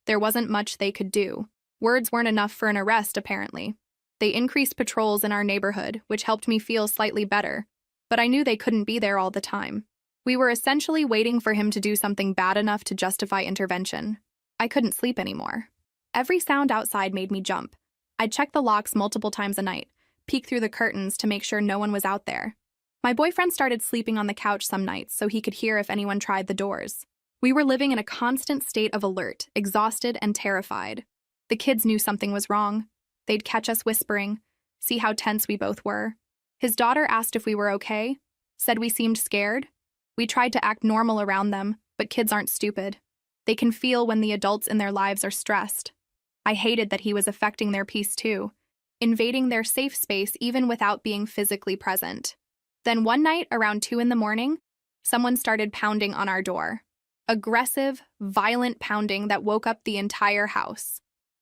there wasn't much they could do. Words weren't enough for an arrest, apparently. They increased patrols in our neighborhood, which helped me feel slightly better, but I knew they couldn't be there all the time. We were essentially waiting for him to do something bad enough to justify intervention. I couldn't sleep anymore. Every sound outside made me jump. I'd check the locks multiple times a night, peek through the curtains to make sure no one was out there. My boyfriend started sleeping on the couch some nights so he could hear if anyone tried the doors. We were living in a constant state of alert, exhausted and terrified. The kids knew something was wrong. They'd catch us whispering, see how tense we both were. His daughter asked if we were okay, said we seemed scared. We tried to act normal around them, but kids aren't stupid. They can feel when the adults in their lives are stressed. I hated that he was affecting their peace too, invading their safe space even without being physically present. Then one night, around 2 a.m, someone started pounding on our door. Aggressive, violent pounding that woke up the entire house.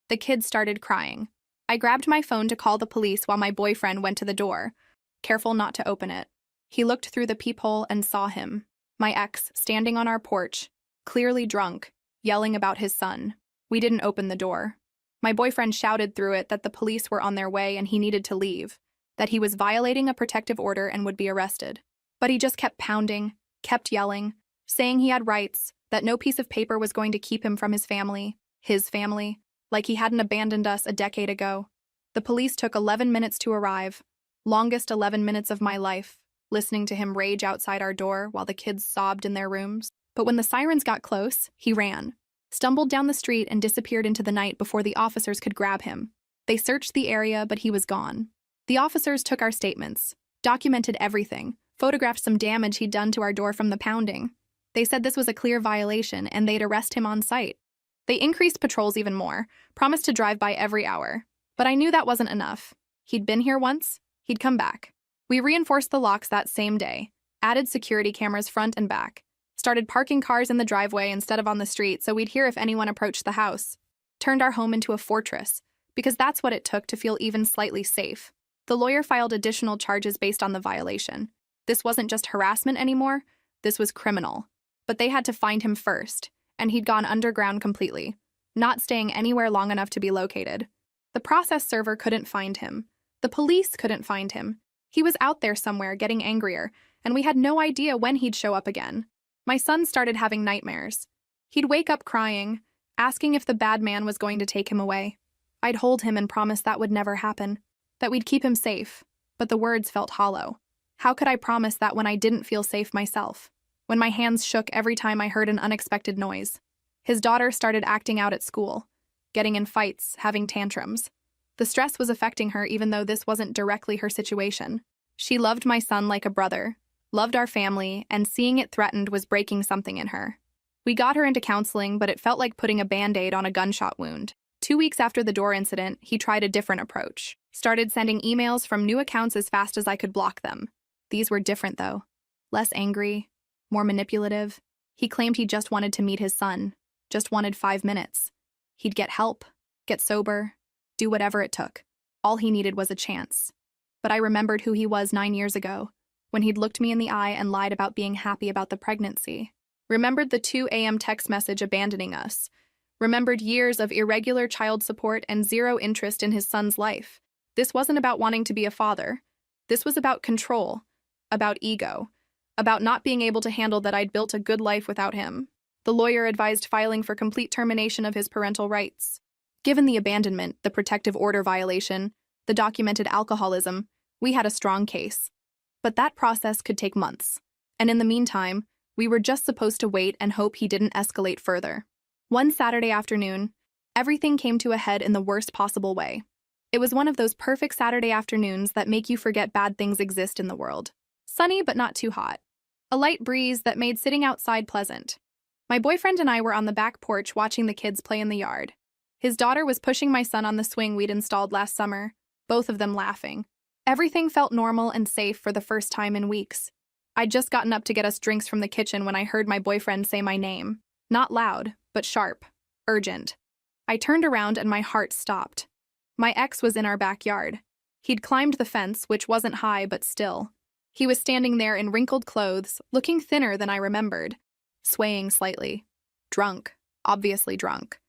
The kids started crying. I grabbed my phone to call the police while my boyfriend went to the door, careful not to open it. He looked through the peephole and saw him, my ex, standing on our porch, clearly drunk, yelling about his son. We didn't open the door. My boyfriend shouted through it that the police were on their way and he needed to leave, that he was violating a protective order and would be arrested. But he just kept pounding, kept yelling, saying he had rights, that no piece of paper was going to keep him from his family, like he hadn't abandoned us a decade ago. The police took 11 minutes to arrive, longest 11 minutes of my life, listening to him rage outside our door while the kids sobbed in their rooms. But when the sirens got close, he ran, stumbled down the street and disappeared into the night before the officers could grab him. They searched the area, but he was gone. The officers took our statements, documented everything, photographed some damage he'd done to our door from the pounding. They said this was a clear violation and they'd arrest him on site. They increased patrols even more, promised to drive by every hour. But I knew that wasn't enough. He'd been here once, he'd come back. We reinforced the locks that same day, added security cameras front and back, started parking cars in the driveway instead of on the street so we'd hear if anyone approached the house, turned our home into a fortress, because that's what it took to feel even slightly safe. The lawyer filed additional charges based on the violation. This wasn't just harassment anymore, this was criminal. But they had to find him first, and he'd gone underground completely, not staying anywhere long enough to be located. The process server couldn't find him. The police couldn't find him. He was out there somewhere getting angrier, and we had no idea when he'd show up again. My son started having nightmares. He'd wake up crying, asking if the bad man was going to take him away. I'd hold him and promise that would never happen, that we'd keep him safe, but the words felt hollow. How could I promise that when I didn't feel safe myself? When my hands shook every time I heard an unexpected noise. His daughter started acting out at school, getting in fights, having tantrums. The stress was affecting her even though this wasn't directly her situation. She loved my son like a brother, loved our family, and seeing it threatened was breaking something in her. We got her into counseling, but it felt like putting a Band-Aid on a gunshot wound. 2 weeks after the door incident, he tried a different approach. Started sending emails from new accounts as fast as I could block them. These were different, though. Less angry, more manipulative. He claimed he just wanted to meet his son, just wanted 5 minutes. He'd get help, get sober, do whatever it took. All he needed was a chance. But I remembered who he was 9 years ago, when he'd looked me in the eye and lied about being happy about the pregnancy. Remembered the 2 a.m. text message abandoning us. Remembered years of irregular child support and zero interest in his son's life. This wasn't about wanting to be a father. This was about control, about ego, about not being able to handle that I'd built a good life without him. The lawyer advised filing for complete termination of his parental rights. Given the abandonment, the protective order violation, the documented alcoholism, we had a strong case. But that process could take months. And in the meantime, we were just supposed to wait and hope he didn't escalate further. One Saturday afternoon, everything came to a head in the worst possible way. It was one of those perfect Saturday afternoons that make you forget bad things exist in the world. Sunny but not too hot. A light breeze that made sitting outside pleasant. My boyfriend and I were on the back porch watching the kids play in the yard. His daughter was pushing my son on the swing we'd installed last summer, both of them laughing. Everything felt normal and safe for the first time in weeks. I'd just gotten up to get us drinks from the kitchen when I heard my boyfriend say my name. Not loud, but sharp. Urgent. I turned around and my heart stopped. My ex was in our backyard. He'd climbed the fence, which wasn't high but still. He was standing there in wrinkled clothes, looking thinner than I remembered, swaying slightly. Drunk, obviously drunk.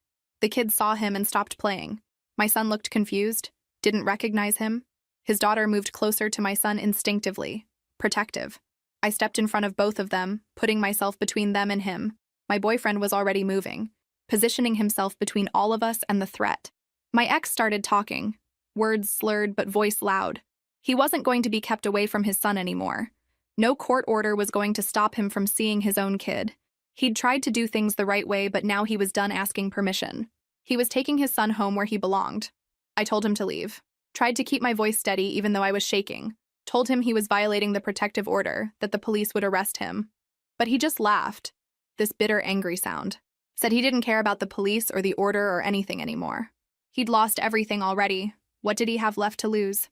The kids saw him and stopped playing. My son looked confused, didn't recognize him. His daughter moved closer to my son instinctively, protective. I stepped in front of both of them, putting myself between them and him. My boyfriend was already moving, positioning himself between all of us and the threat. My ex started talking, words slurred but voice loud. He wasn't going to be kept away from his son anymore. No court order was going to stop him from seeing his own kid. He'd tried to do things the right way, but now he was done asking permission. He was taking his son home where he belonged. I told him to leave. Tried to keep my voice steady even though I was shaking. Told him he was violating the protective order, that the police would arrest him. But he just laughed. This bitter, angry sound. Said he didn't care about the police or the order or anything anymore. He'd lost everything already. What did he have left to lose?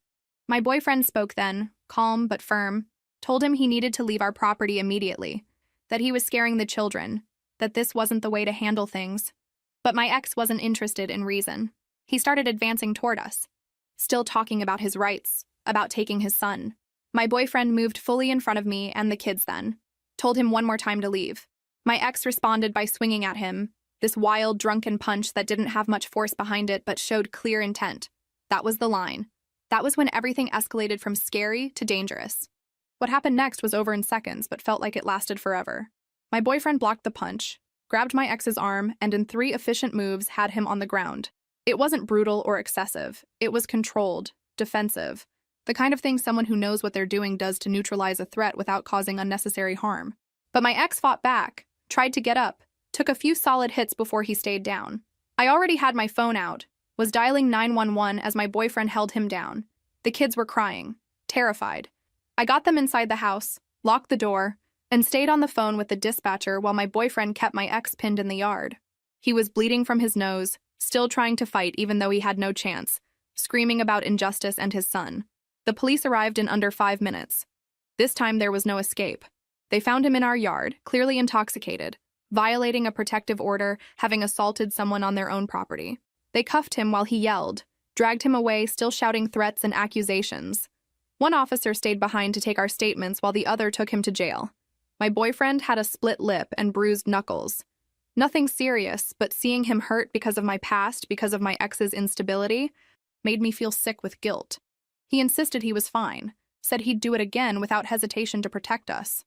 My boyfriend spoke then, calm but firm. Told him he needed to leave our property immediately. That he was scaring the children. That this wasn't the way to handle things. But my ex wasn't interested in reason. He started advancing toward us. Still talking about his rights, about taking his son. My boyfriend moved fully in front of me and the kids then. Told him one more time to leave. My ex responded by swinging at him, this wild, drunken punch that didn't have much force behind it but showed clear intent. That was the line. That was when everything escalated from scary to dangerous. What happened next was over in seconds but felt like it lasted forever. My boyfriend blocked the punch, grabbed my ex's arm, and in 3 efficient moves had him on the ground. It wasn't brutal or excessive. It was controlled, defensive. The kind of thing someone who knows what they're doing does to neutralize a threat without causing unnecessary harm. But my ex fought back, tried to get up, took a few solid hits before he stayed down. I already had my phone out, was dialing 911 as my boyfriend held him down. The kids were crying, terrified. I got them inside the house, locked the door, and stayed on the phone with the dispatcher while my boyfriend kept my ex pinned in the yard. He was bleeding from his nose, still trying to fight even though he had no chance, screaming about injustice and his son. The police arrived in under 5 minutes. This time there was no escape. They found him in our yard, clearly intoxicated, violating a protective order, having assaulted someone on their own property. They cuffed him while he yelled, dragged him away, still shouting threats and accusations. One officer stayed behind to take our statements while the other took him to jail. My boyfriend had a split lip and bruised knuckles. Nothing serious, but seeing him hurt because of my past, because of my ex's instability, made me feel sick with guilt. He insisted he was fine, said he'd do it again without hesitation to protect us.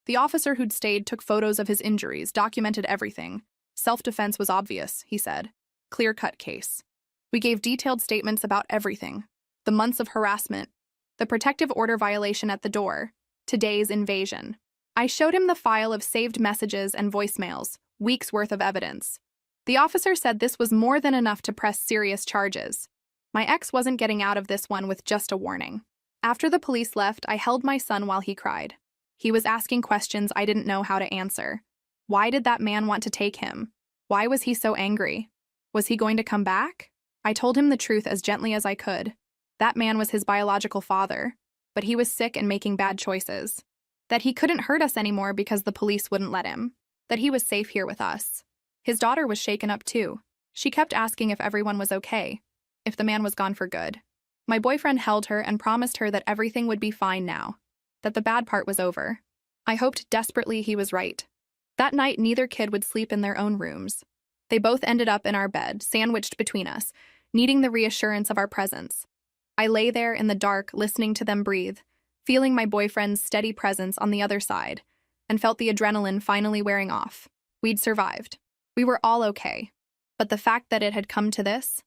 The officer who'd stayed took photos of his injuries, documented everything. Self-defense was obvious, he said. Clear-cut case. We gave detailed statements about everything. The months of harassment, the protective order violation at the door, today's invasion. I showed him the file of saved messages and voicemails, weeks' worth of evidence. The officer said this was more than enough to press serious charges. My ex wasn't getting out of this one with just a warning. After the police left, I held my son while he cried. He was asking questions I didn't know how to answer. Why did that man want to take him? Why was he so angry? Was he going to come back? I told him the truth as gently as I could. That man was his biological father, but he was sick and making bad choices. That he couldn't hurt us anymore because the police wouldn't let him. That he was safe here with us. His daughter was shaken up too. She kept asking if everyone was okay, if the man was gone for good. My boyfriend held her and promised her that everything would be fine now, that the bad part was over. I hoped desperately he was right. That night, neither kid would sleep in their own rooms. They both ended up in our bed, sandwiched between us, needing the reassurance of our presence. I lay there in the dark, listening to them breathe, feeling my boyfriend's steady presence on the other side, and felt the adrenaline finally wearing off. We'd survived. We were all okay. But the fact that it had come to this,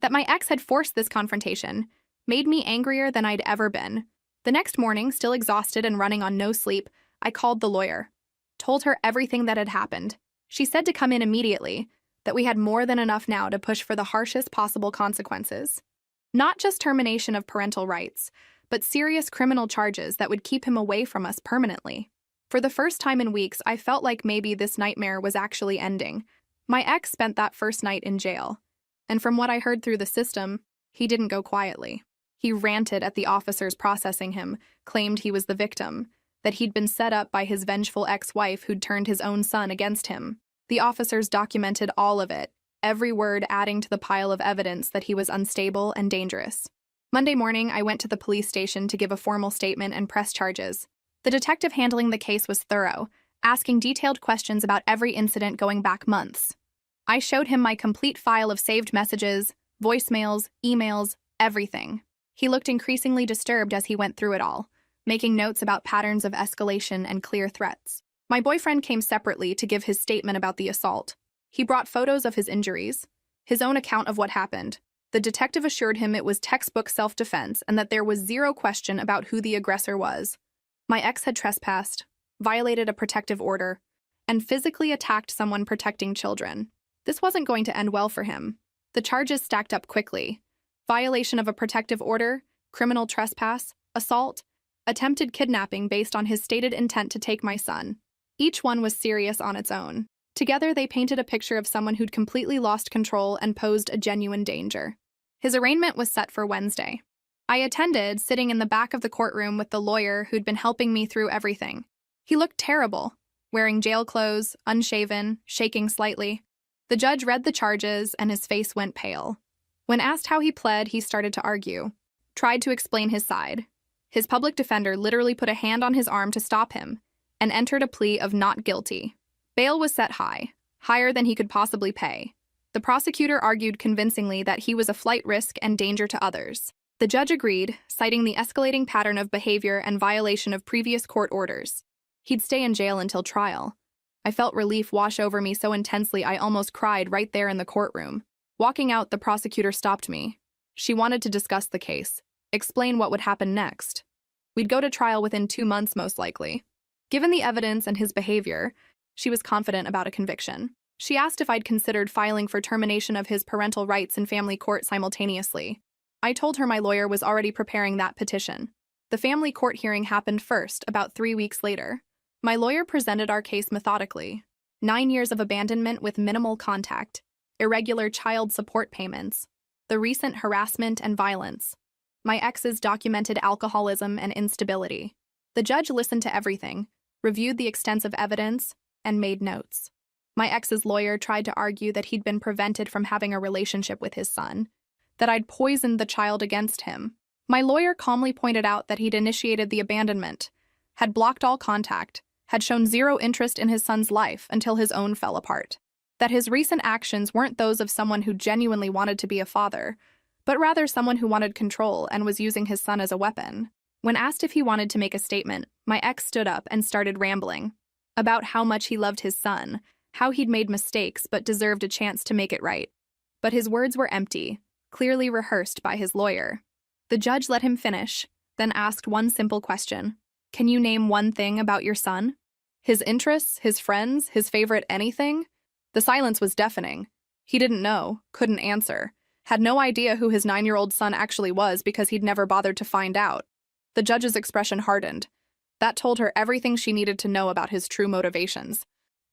that my ex had forced this confrontation, made me angrier than I'd ever been. The next morning, still exhausted and running on no sleep, I called the lawyer, told her everything that had happened. She said to come in immediately, that we had more than enough now to push for the harshest possible consequences. Not just termination of parental rights, but serious criminal charges that would keep him away from us permanently. For the first time in weeks, I felt like maybe this nightmare was actually ending. My ex spent that first night in jail, and from what I heard through the system, he didn't go quietly. He ranted at the officers processing him, claimed he was the victim, that he'd been set up by his vengeful ex-wife who'd turned his own son against him. The officers documented all of it, every word adding to the pile of evidence that he was unstable and dangerous. Monday morning, I went to the police station to give a formal statement and press charges. The detective handling the case was thorough, asking detailed questions about every incident going back months. I showed him my complete file of saved messages, voicemails, emails, everything. He looked increasingly disturbed as he went through it all, making notes about patterns of escalation and clear threats. My boyfriend came separately to give his statement about the assault. He brought photos of his injuries, his own account of what happened. The detective assured him it was textbook self-defense and that there was zero question about who the aggressor was. My ex had trespassed, violated a protective order, and physically attacked someone protecting children. This wasn't going to end well for him. The charges stacked up quickly. Violation of a protective order, criminal trespass, assault, attempted kidnapping based on his stated intent to take my son. Each one was serious on its own. Together, they painted a picture of someone who'd completely lost control and posed a genuine danger. His arraignment was set for Wednesday. I attended, sitting in the back of the courtroom with the lawyer who'd been helping me through everything. He looked terrible, wearing jail clothes, unshaven, shaking slightly. The judge read the charges, and his face went pale. When asked how he pled, he started to argue, tried to explain his side. His public defender literally put a hand on his arm to stop him, and entered a plea of not guilty. Bail was set high, higher than he could possibly pay. The prosecutor argued convincingly that he was a flight risk and danger to others. The judge agreed, citing the escalating pattern of behavior and violation of previous court orders. He'd stay in jail until trial. I felt relief wash over me so intensely I almost cried right there in the courtroom. Walking out, the prosecutor stopped me. She wanted to discuss the case, explain what would happen next. We'd go to trial within 2 months, most likely. Given the evidence and his behavior, she was confident about a conviction. She asked if I'd considered filing for termination of his parental rights in family court simultaneously. I told her my lawyer was already preparing that petition. The family court hearing happened first, about 3 weeks later. My lawyer presented our case methodically. 9 years of abandonment with minimal contact, irregular child support payments, the recent harassment and violence, my ex's documented alcoholism and instability. The judge listened to everything, reviewed the extensive evidence, and made notes. My ex's lawyer tried to argue that he'd been prevented from having a relationship with his son, that I'd poisoned the child against him. My lawyer calmly pointed out that he'd initiated the abandonment, had blocked all contact, had shown zero interest in his son's life until his own fell apart, that his recent actions weren't those of someone who genuinely wanted to be a father, but rather someone who wanted control and was using his son as a weapon. When asked if he wanted to make a statement, my ex stood up and started rambling about how much he loved his son, how he'd made mistakes but deserved a chance to make it right. But his words were empty, clearly rehearsed by his lawyer. The judge let him finish, then asked one simple question. Can you name one thing about your son? His interests, his friends, his favorite anything? The silence was deafening. He didn't know, couldn't answer, had no idea who his 9-year-old son actually was because he'd never bothered to find out. The judge's expression hardened. That told her everything she needed to know about his true motivations.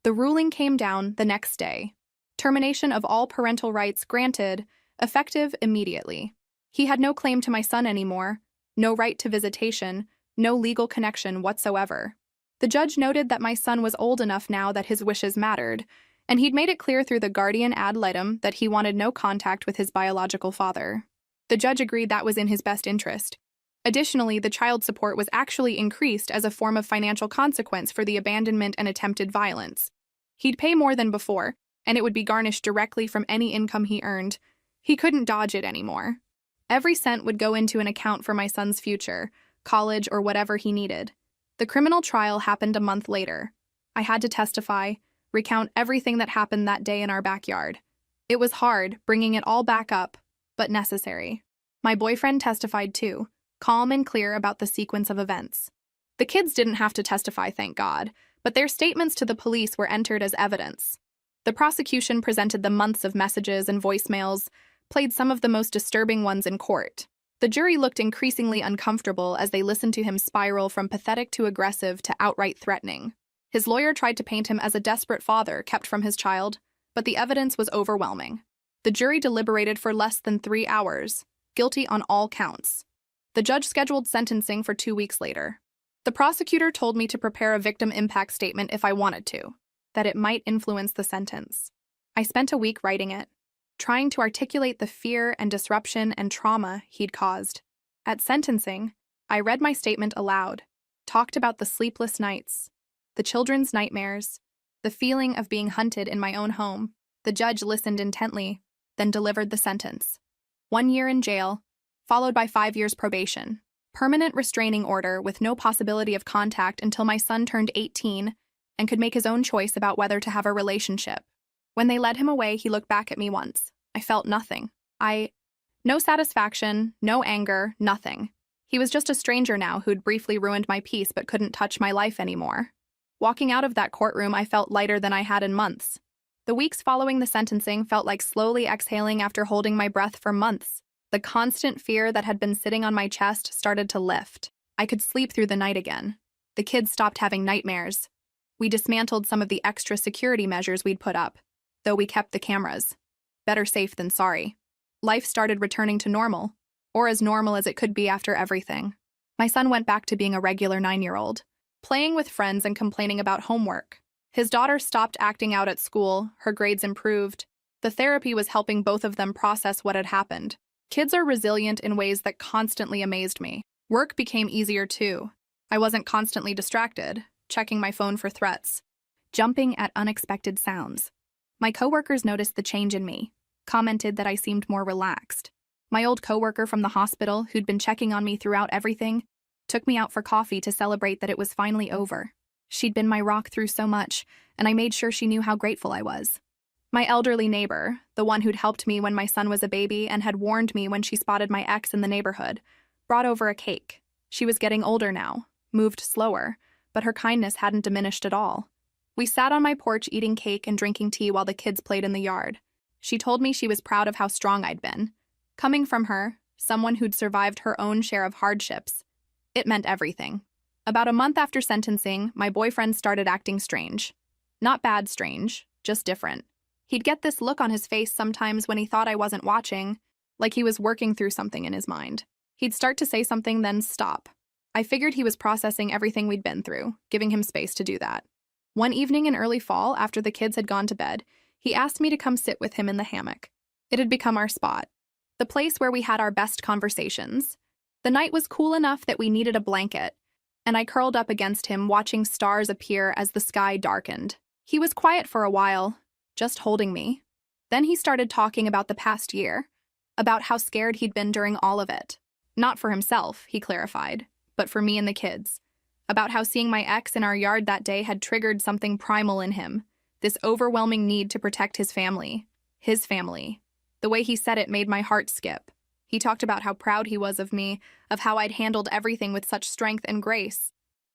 The ruling came down the next day. Termination of all parental rights granted, effective immediately. He had no claim to my son anymore, no right to visitation, no legal connection whatsoever. The judge noted that my son was old enough now that his wishes mattered, and he'd made it clear through the guardian ad litem that he wanted no contact with his biological father. The judge agreed that was in his best interest. Additionally, the child support was actually increased as a form of financial consequence for the abandonment and attempted violence. He'd pay more than before, and it would be garnished directly from any income he earned. He couldn't dodge it anymore. Every cent would go into an account for my son's future, college, or whatever he needed. The criminal trial happened a month later. I had to testify, recount everything that happened that day in our backyard. It was hard, bringing it all back up, but necessary. My boyfriend testified too, calm and clear about the sequence of events. The kids didn't have to testify, thank God, but their statements to the police were entered as evidence. The prosecution presented the months of messages and voicemails, played some of the most disturbing ones in court. The jury looked increasingly uncomfortable as they listened to him spiral from pathetic to aggressive to outright threatening. His lawyer tried to paint him as a desperate father kept from his child, but the evidence was overwhelming. The jury deliberated for less than 3 hours, guilty on all counts. The judge scheduled sentencing for 2 weeks later. The prosecutor told me to prepare a victim impact statement if I wanted to, that it might influence the sentence. I spent a week writing it, trying to articulate the fear and disruption and trauma he'd caused. At sentencing, I read my statement aloud, talked about the sleepless nights, the children's nightmares, the feeling of being hunted in my own home. The judge listened intently, then delivered the sentence. 1 year in jail, followed by 5 years probation. Permanent restraining order with no possibility of contact until my son turned 18 and could make his own choice about whether to have a relationship. When they led him away, he looked back at me once. I felt nothing. No satisfaction, no anger, nothing. He was just a stranger now who'd briefly ruined my peace but couldn't touch my life anymore. Walking out of that courtroom, I felt lighter than I had in months. The weeks following the sentencing felt like slowly exhaling after holding my breath for months. The constant fear that had been sitting on my chest started to lift. I could sleep through the night again. The kids stopped having nightmares. We dismantled some of the extra security measures we'd put up, though we kept the cameras. Better safe than sorry. Life started returning to normal, or as normal as it could be after everything. My son went back to being a regular 9-year-old, playing with friends and complaining about homework. His daughter stopped acting out at school, her grades improved. The therapy was helping both of them process what had happened. Kids are resilient in ways that constantly amazed me. Work became easier too. I wasn't constantly distracted, checking my phone for threats, jumping at unexpected sounds. My coworkers noticed the change in me, commented that I seemed more relaxed. My old coworker from the hospital, who'd been checking on me throughout everything, took me out for coffee to celebrate that it was finally over. She'd been my rock through so much, and I made sure she knew how grateful I was. My elderly neighbor, the one who'd helped me when my son was a baby and had warned me when she spotted my ex in the neighborhood, brought over a cake. She was getting older now, moved slower, but her kindness hadn't diminished at all. We sat on my porch eating cake and drinking tea while the kids played in the yard. She told me she was proud of how strong I'd been. Coming from her, someone who'd survived her own share of hardships, it meant everything. About a month after sentencing, my boyfriend started acting strange. Not bad strange, just different. He'd get this look on his face sometimes when he thought I wasn't watching, like he was working through something in his mind. He'd start to say something, then stop. I figured he was processing everything we'd been through, giving him space to do that. One evening in early fall, after the kids had gone to bed, he asked me to come sit with him in the hammock. It had become our spot, the place where we had our best conversations. The night was cool enough that we needed a blanket, and I curled up against him, watching stars appear as the sky darkened. He was quiet for a while, just holding me. Then he started talking about the past year, about how scared he'd been during all of it. Not for himself, he clarified, but for me and the kids. About how seeing my ex in our yard that day had triggered something primal in him, this overwhelming need to protect his family. His family. The way he said it made my heart skip. He talked about how proud he was of me, of how I'd handled everything with such strength and grace,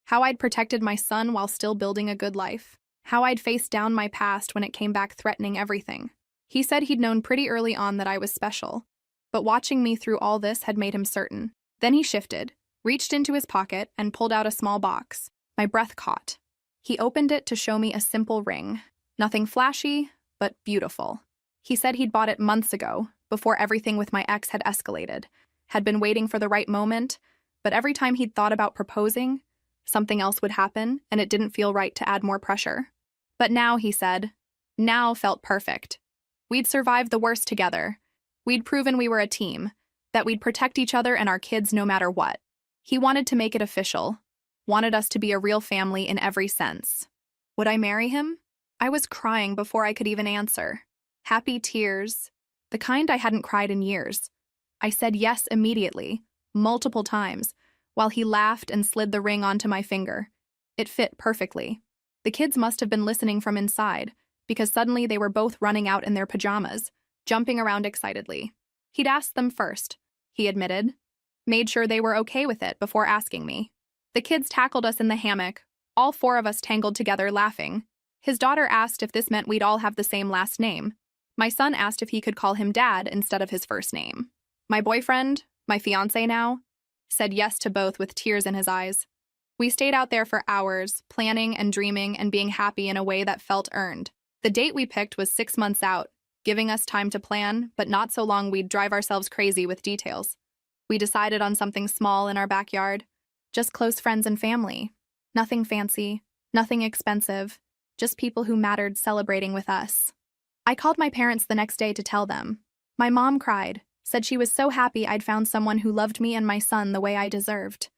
how I'd protected my son while still building a good life, how I'd faced down my past when it came back threatening everything. He said he'd known pretty early on that I was special, but watching me through all this had made him certain. Then he shifted, reached into his pocket, and pulled out a small box. My breath caught. He opened it to show me a simple ring. Nothing flashy, but beautiful. He said he'd bought it months ago, before everything with my ex had escalated, had been waiting for the right moment, but every time he'd thought about proposing, something else would happen, and it didn't feel right to add more pressure. But now, he said, now felt perfect. We'd survived the worst together. We'd proven we were a team, that we'd protect each other and our kids no matter what. He wanted to make it official, wanted us to be a real family in every sense. Would I marry him? I was crying before I could even answer. Happy tears, the kind I hadn't cried in years. I said yes immediately, multiple times, while he laughed and slid the ring onto my finger. It fit perfectly. The kids must have been listening from inside, because suddenly they were both running out in their pajamas, jumping around excitedly. He'd asked them first, he admitted. Made sure they were okay with it before asking me. The kids tackled us in the hammock, all four of us tangled together laughing. His daughter asked if this meant we'd all have the same last name. My son asked if he could call him Dad instead of his first name. My boyfriend, my fiancé now, said yes to both with tears in his eyes. We stayed out there for hours, planning and dreaming and being happy in a way that felt earned. The date we picked was 6 months out, giving us time to plan, but not so long we'd drive ourselves crazy with details. We decided on something small in our backyard, just close friends and family. Nothing fancy, nothing expensive, just people who mattered celebrating with us. I called my parents the next day to tell them. My mom cried, said she was so happy I'd found someone who loved me and my son the way I deserved.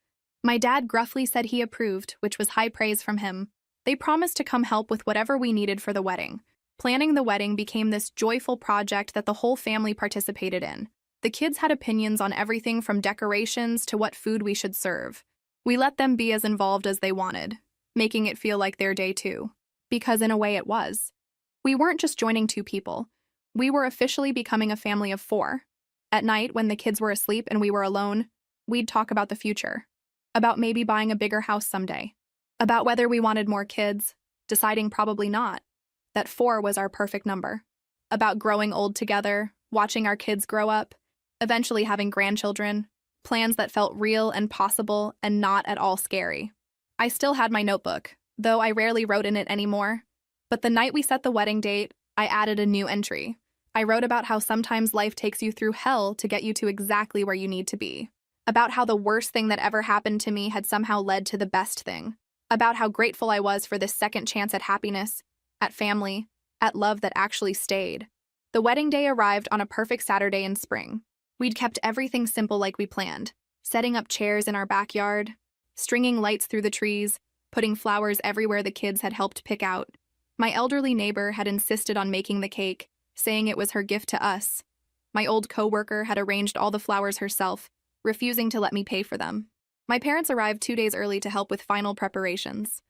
My dad gruffly said he approved, which was high praise from him. They promised to come help with whatever we needed for the wedding. Planning the wedding became this joyful project that the whole family participated in. The kids had opinions on everything from decorations to what food we should serve. We let them be as involved as they wanted, making it feel like their day too. Because in a way it was. We weren't just joining two people. We were officially becoming a family of 4. At night, when the kids were asleep and we were alone, we'd talk about the future. About maybe buying a bigger house someday. About whether we wanted more kids, deciding probably not. That 4 was our perfect number. About growing old together, watching our kids grow up, eventually having grandchildren, plans that felt real and possible and not at all scary. I still had my notebook, though I rarely wrote in it anymore. But the night we set the wedding date, I added a new entry. I wrote about how sometimes life takes you through hell to get you to exactly where you need to be. About how the worst thing that ever happened to me had somehow led to the best thing. About how grateful I was for this second chance at happiness, at family, at love that actually stayed. The wedding day arrived on a perfect Saturday in spring. We'd kept everything simple like we planned, setting up chairs in our backyard, stringing lights through the trees, putting flowers everywhere the kids had helped pick out. My elderly neighbor had insisted on making the cake, saying it was her gift to us. My old coworker had arranged all the flowers herself, refusing to let me pay for them. My parents arrived 2 days early to help with final preparations.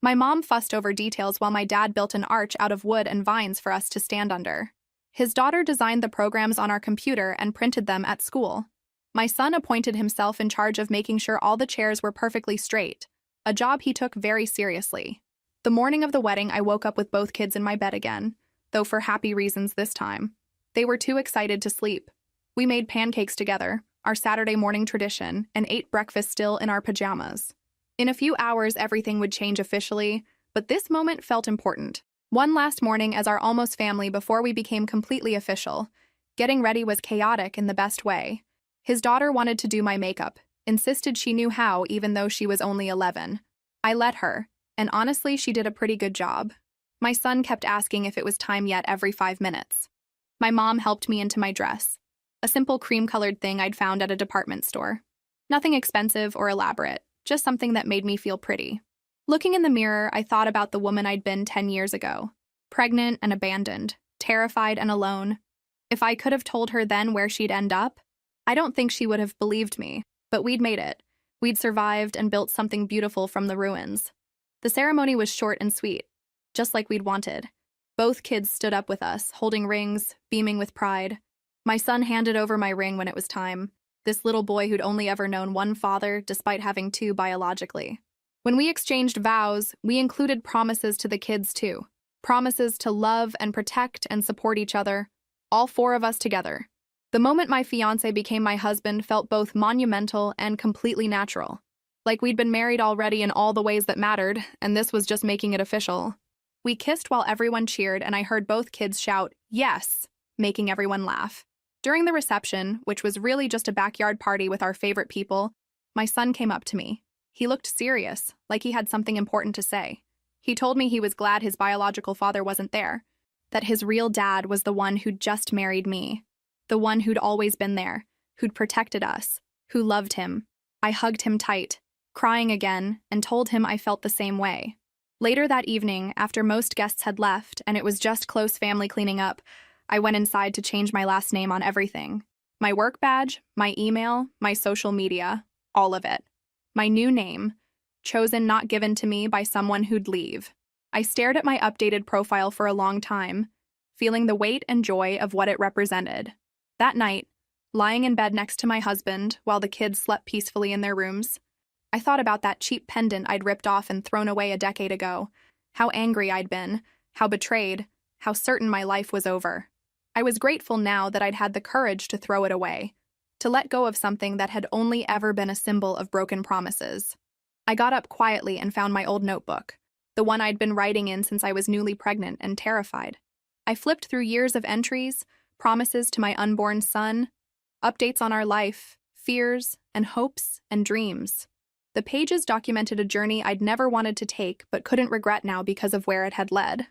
My mom fussed over details while my dad built an arch out of wood and vines for us to stand under. His daughter designed the programs on our computer and printed them at school. My son appointed himself in charge of making sure all the chairs were perfectly straight, a job he took very seriously. The morning of the wedding, I woke up with both kids in my bed again, though for happy reasons this time. They were too excited to sleep. We made pancakes together, our Saturday morning tradition, and ate breakfast still in our pajamas. In a few hours, everything would change officially, but this moment felt important. One last morning as our almost family before we became completely official. Getting ready was chaotic in the best way. His daughter wanted to do my makeup, insisted she knew how even though she was only 11. I let her, and honestly, she did a pretty good job. My son kept asking if it was time yet every 5 minutes. My mom helped me into my dress, a simple cream-colored thing I'd found at a department store. Nothing expensive or elaborate, just something that made me feel pretty. Looking in the mirror, I thought about the woman I'd been 10 years ago. Pregnant and abandoned, terrified and alone. If I could have told her then where she'd end up, I don't think she would have believed me, but we'd made it. We'd survived and built something beautiful from the ruins. The ceremony was short and sweet, just like we'd wanted. Both kids stood up with us, holding rings, beaming with pride. My son handed over my ring when it was time, this little boy who'd only ever known one father despite having two biologically. When we exchanged vows, we included promises to the kids too. Promises to love and protect and support each other, all four of us together. The moment my fiancé became my husband felt both monumental and completely natural. Like we'd been married already in all the ways that mattered, and this was just making it official. We kissed while everyone cheered, and I heard both kids shout, "Yes!" making everyone laugh. During the reception, which was really just a backyard party with our favorite people, my son came up to me. He looked serious, like he had something important to say. He told me he was glad his biological father wasn't there, that his real dad was the one who'd just married me, the one who'd always been there, who'd protected us, who loved him. I hugged him tight, crying again, and told him I felt the same way. Later that evening, after most guests had left and it was just close family cleaning up, I went inside to change my last name on everything. My work badge, my email, my social media, all of it. My new name, chosen not given to me by someone who'd leave. I stared at my updated profile for a long time, feeling the weight and joy of what it represented. That night, lying in bed next to my husband while the kids slept peacefully in their rooms, I thought about that cheap pendant I'd ripped off and thrown away a decade ago, how angry I'd been, how betrayed, how certain my life was over. I was grateful now that I'd had the courage to throw it away, to let go of something that had only ever been a symbol of broken promises. I got up quietly and found my old notebook, the one I'd been writing in since I was newly pregnant and terrified. I flipped through years of entries, promises to my unborn son, updates on our life, fears, and hopes and dreams. The pages documented a journey I'd never wanted to take but couldn't regret now because of where it had led.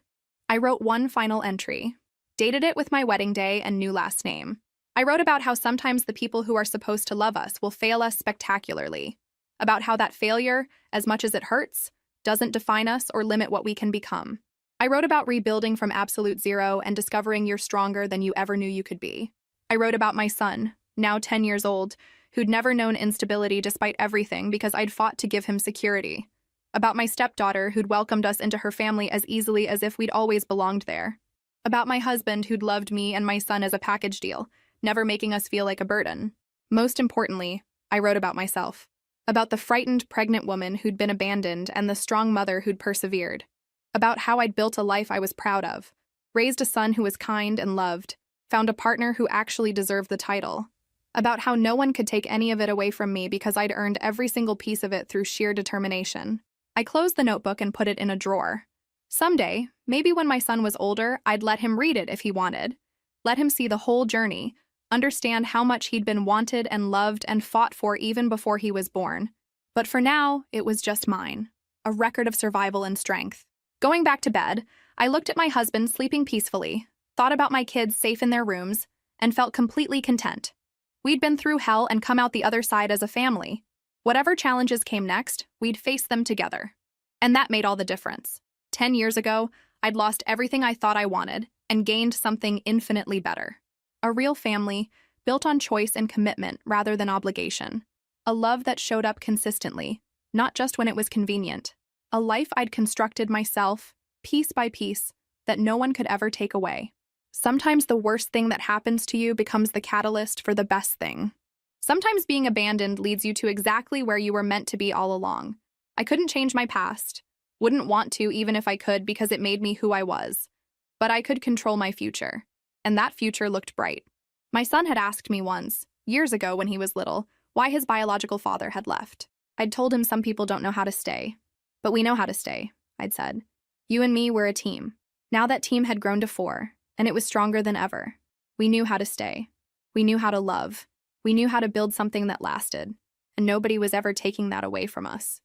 I wrote one final entry, dated it with my wedding day and new last name. I wrote about how sometimes the people who are supposed to love us will fail us spectacularly, about how that failure, as much as it hurts, doesn't define us or limit what we can become. I wrote about rebuilding from absolute zero and discovering you're stronger than you ever knew you could be. I wrote about my son, now 10 years old, who'd never known instability despite everything because I'd fought to give him security. About my stepdaughter who'd welcomed us into her family as easily as if we'd always belonged there. About my husband who'd loved me and my son as a package deal, never making us feel like a burden. Most importantly, I wrote about myself. About the frightened pregnant woman who'd been abandoned and the strong mother who'd persevered. About how I'd built a life I was proud of, raised a son who was kind and loved, found a partner who actually deserved the title. About how no one could take any of it away from me because I'd earned every single piece of it through sheer determination. I closed the notebook and put it in a drawer. Someday, maybe when my son was older, I'd let him read it if he wanted. Let him see the whole journey, understand how much he'd been wanted and loved and fought for even before he was born. But for now, it was just mine, a record of survival and strength. Going back to bed, I looked at my husband sleeping peacefully, thought about my kids safe in their rooms, and felt completely content. We'd been through hell and come out the other side as a family. Whatever challenges came next, we'd face them together. And that made all the difference. 10 years ago, I'd lost everything I thought I wanted and gained something infinitely better. A real family, built on choice and commitment rather than obligation. A love that showed up consistently, not just when it was convenient. A life I'd constructed myself, piece by piece, that no one could ever take away. Sometimes the worst thing that happens to you becomes the catalyst for the best thing. Sometimes being abandoned leads you to exactly where you were meant to be all along. I couldn't change my past. Wouldn't want to even if I could because it made me who I was. But I could control my future. And that future looked bright. My son had asked me once, years ago when he was little, why his biological father had left. I'd told him some people don't know how to stay. But we know how to stay, I'd said. You and me were a team. Now that team had grown to 4, and it was stronger than ever. We knew how to stay. We knew how to love. We knew how to build something that lasted. And nobody was ever taking that away from us.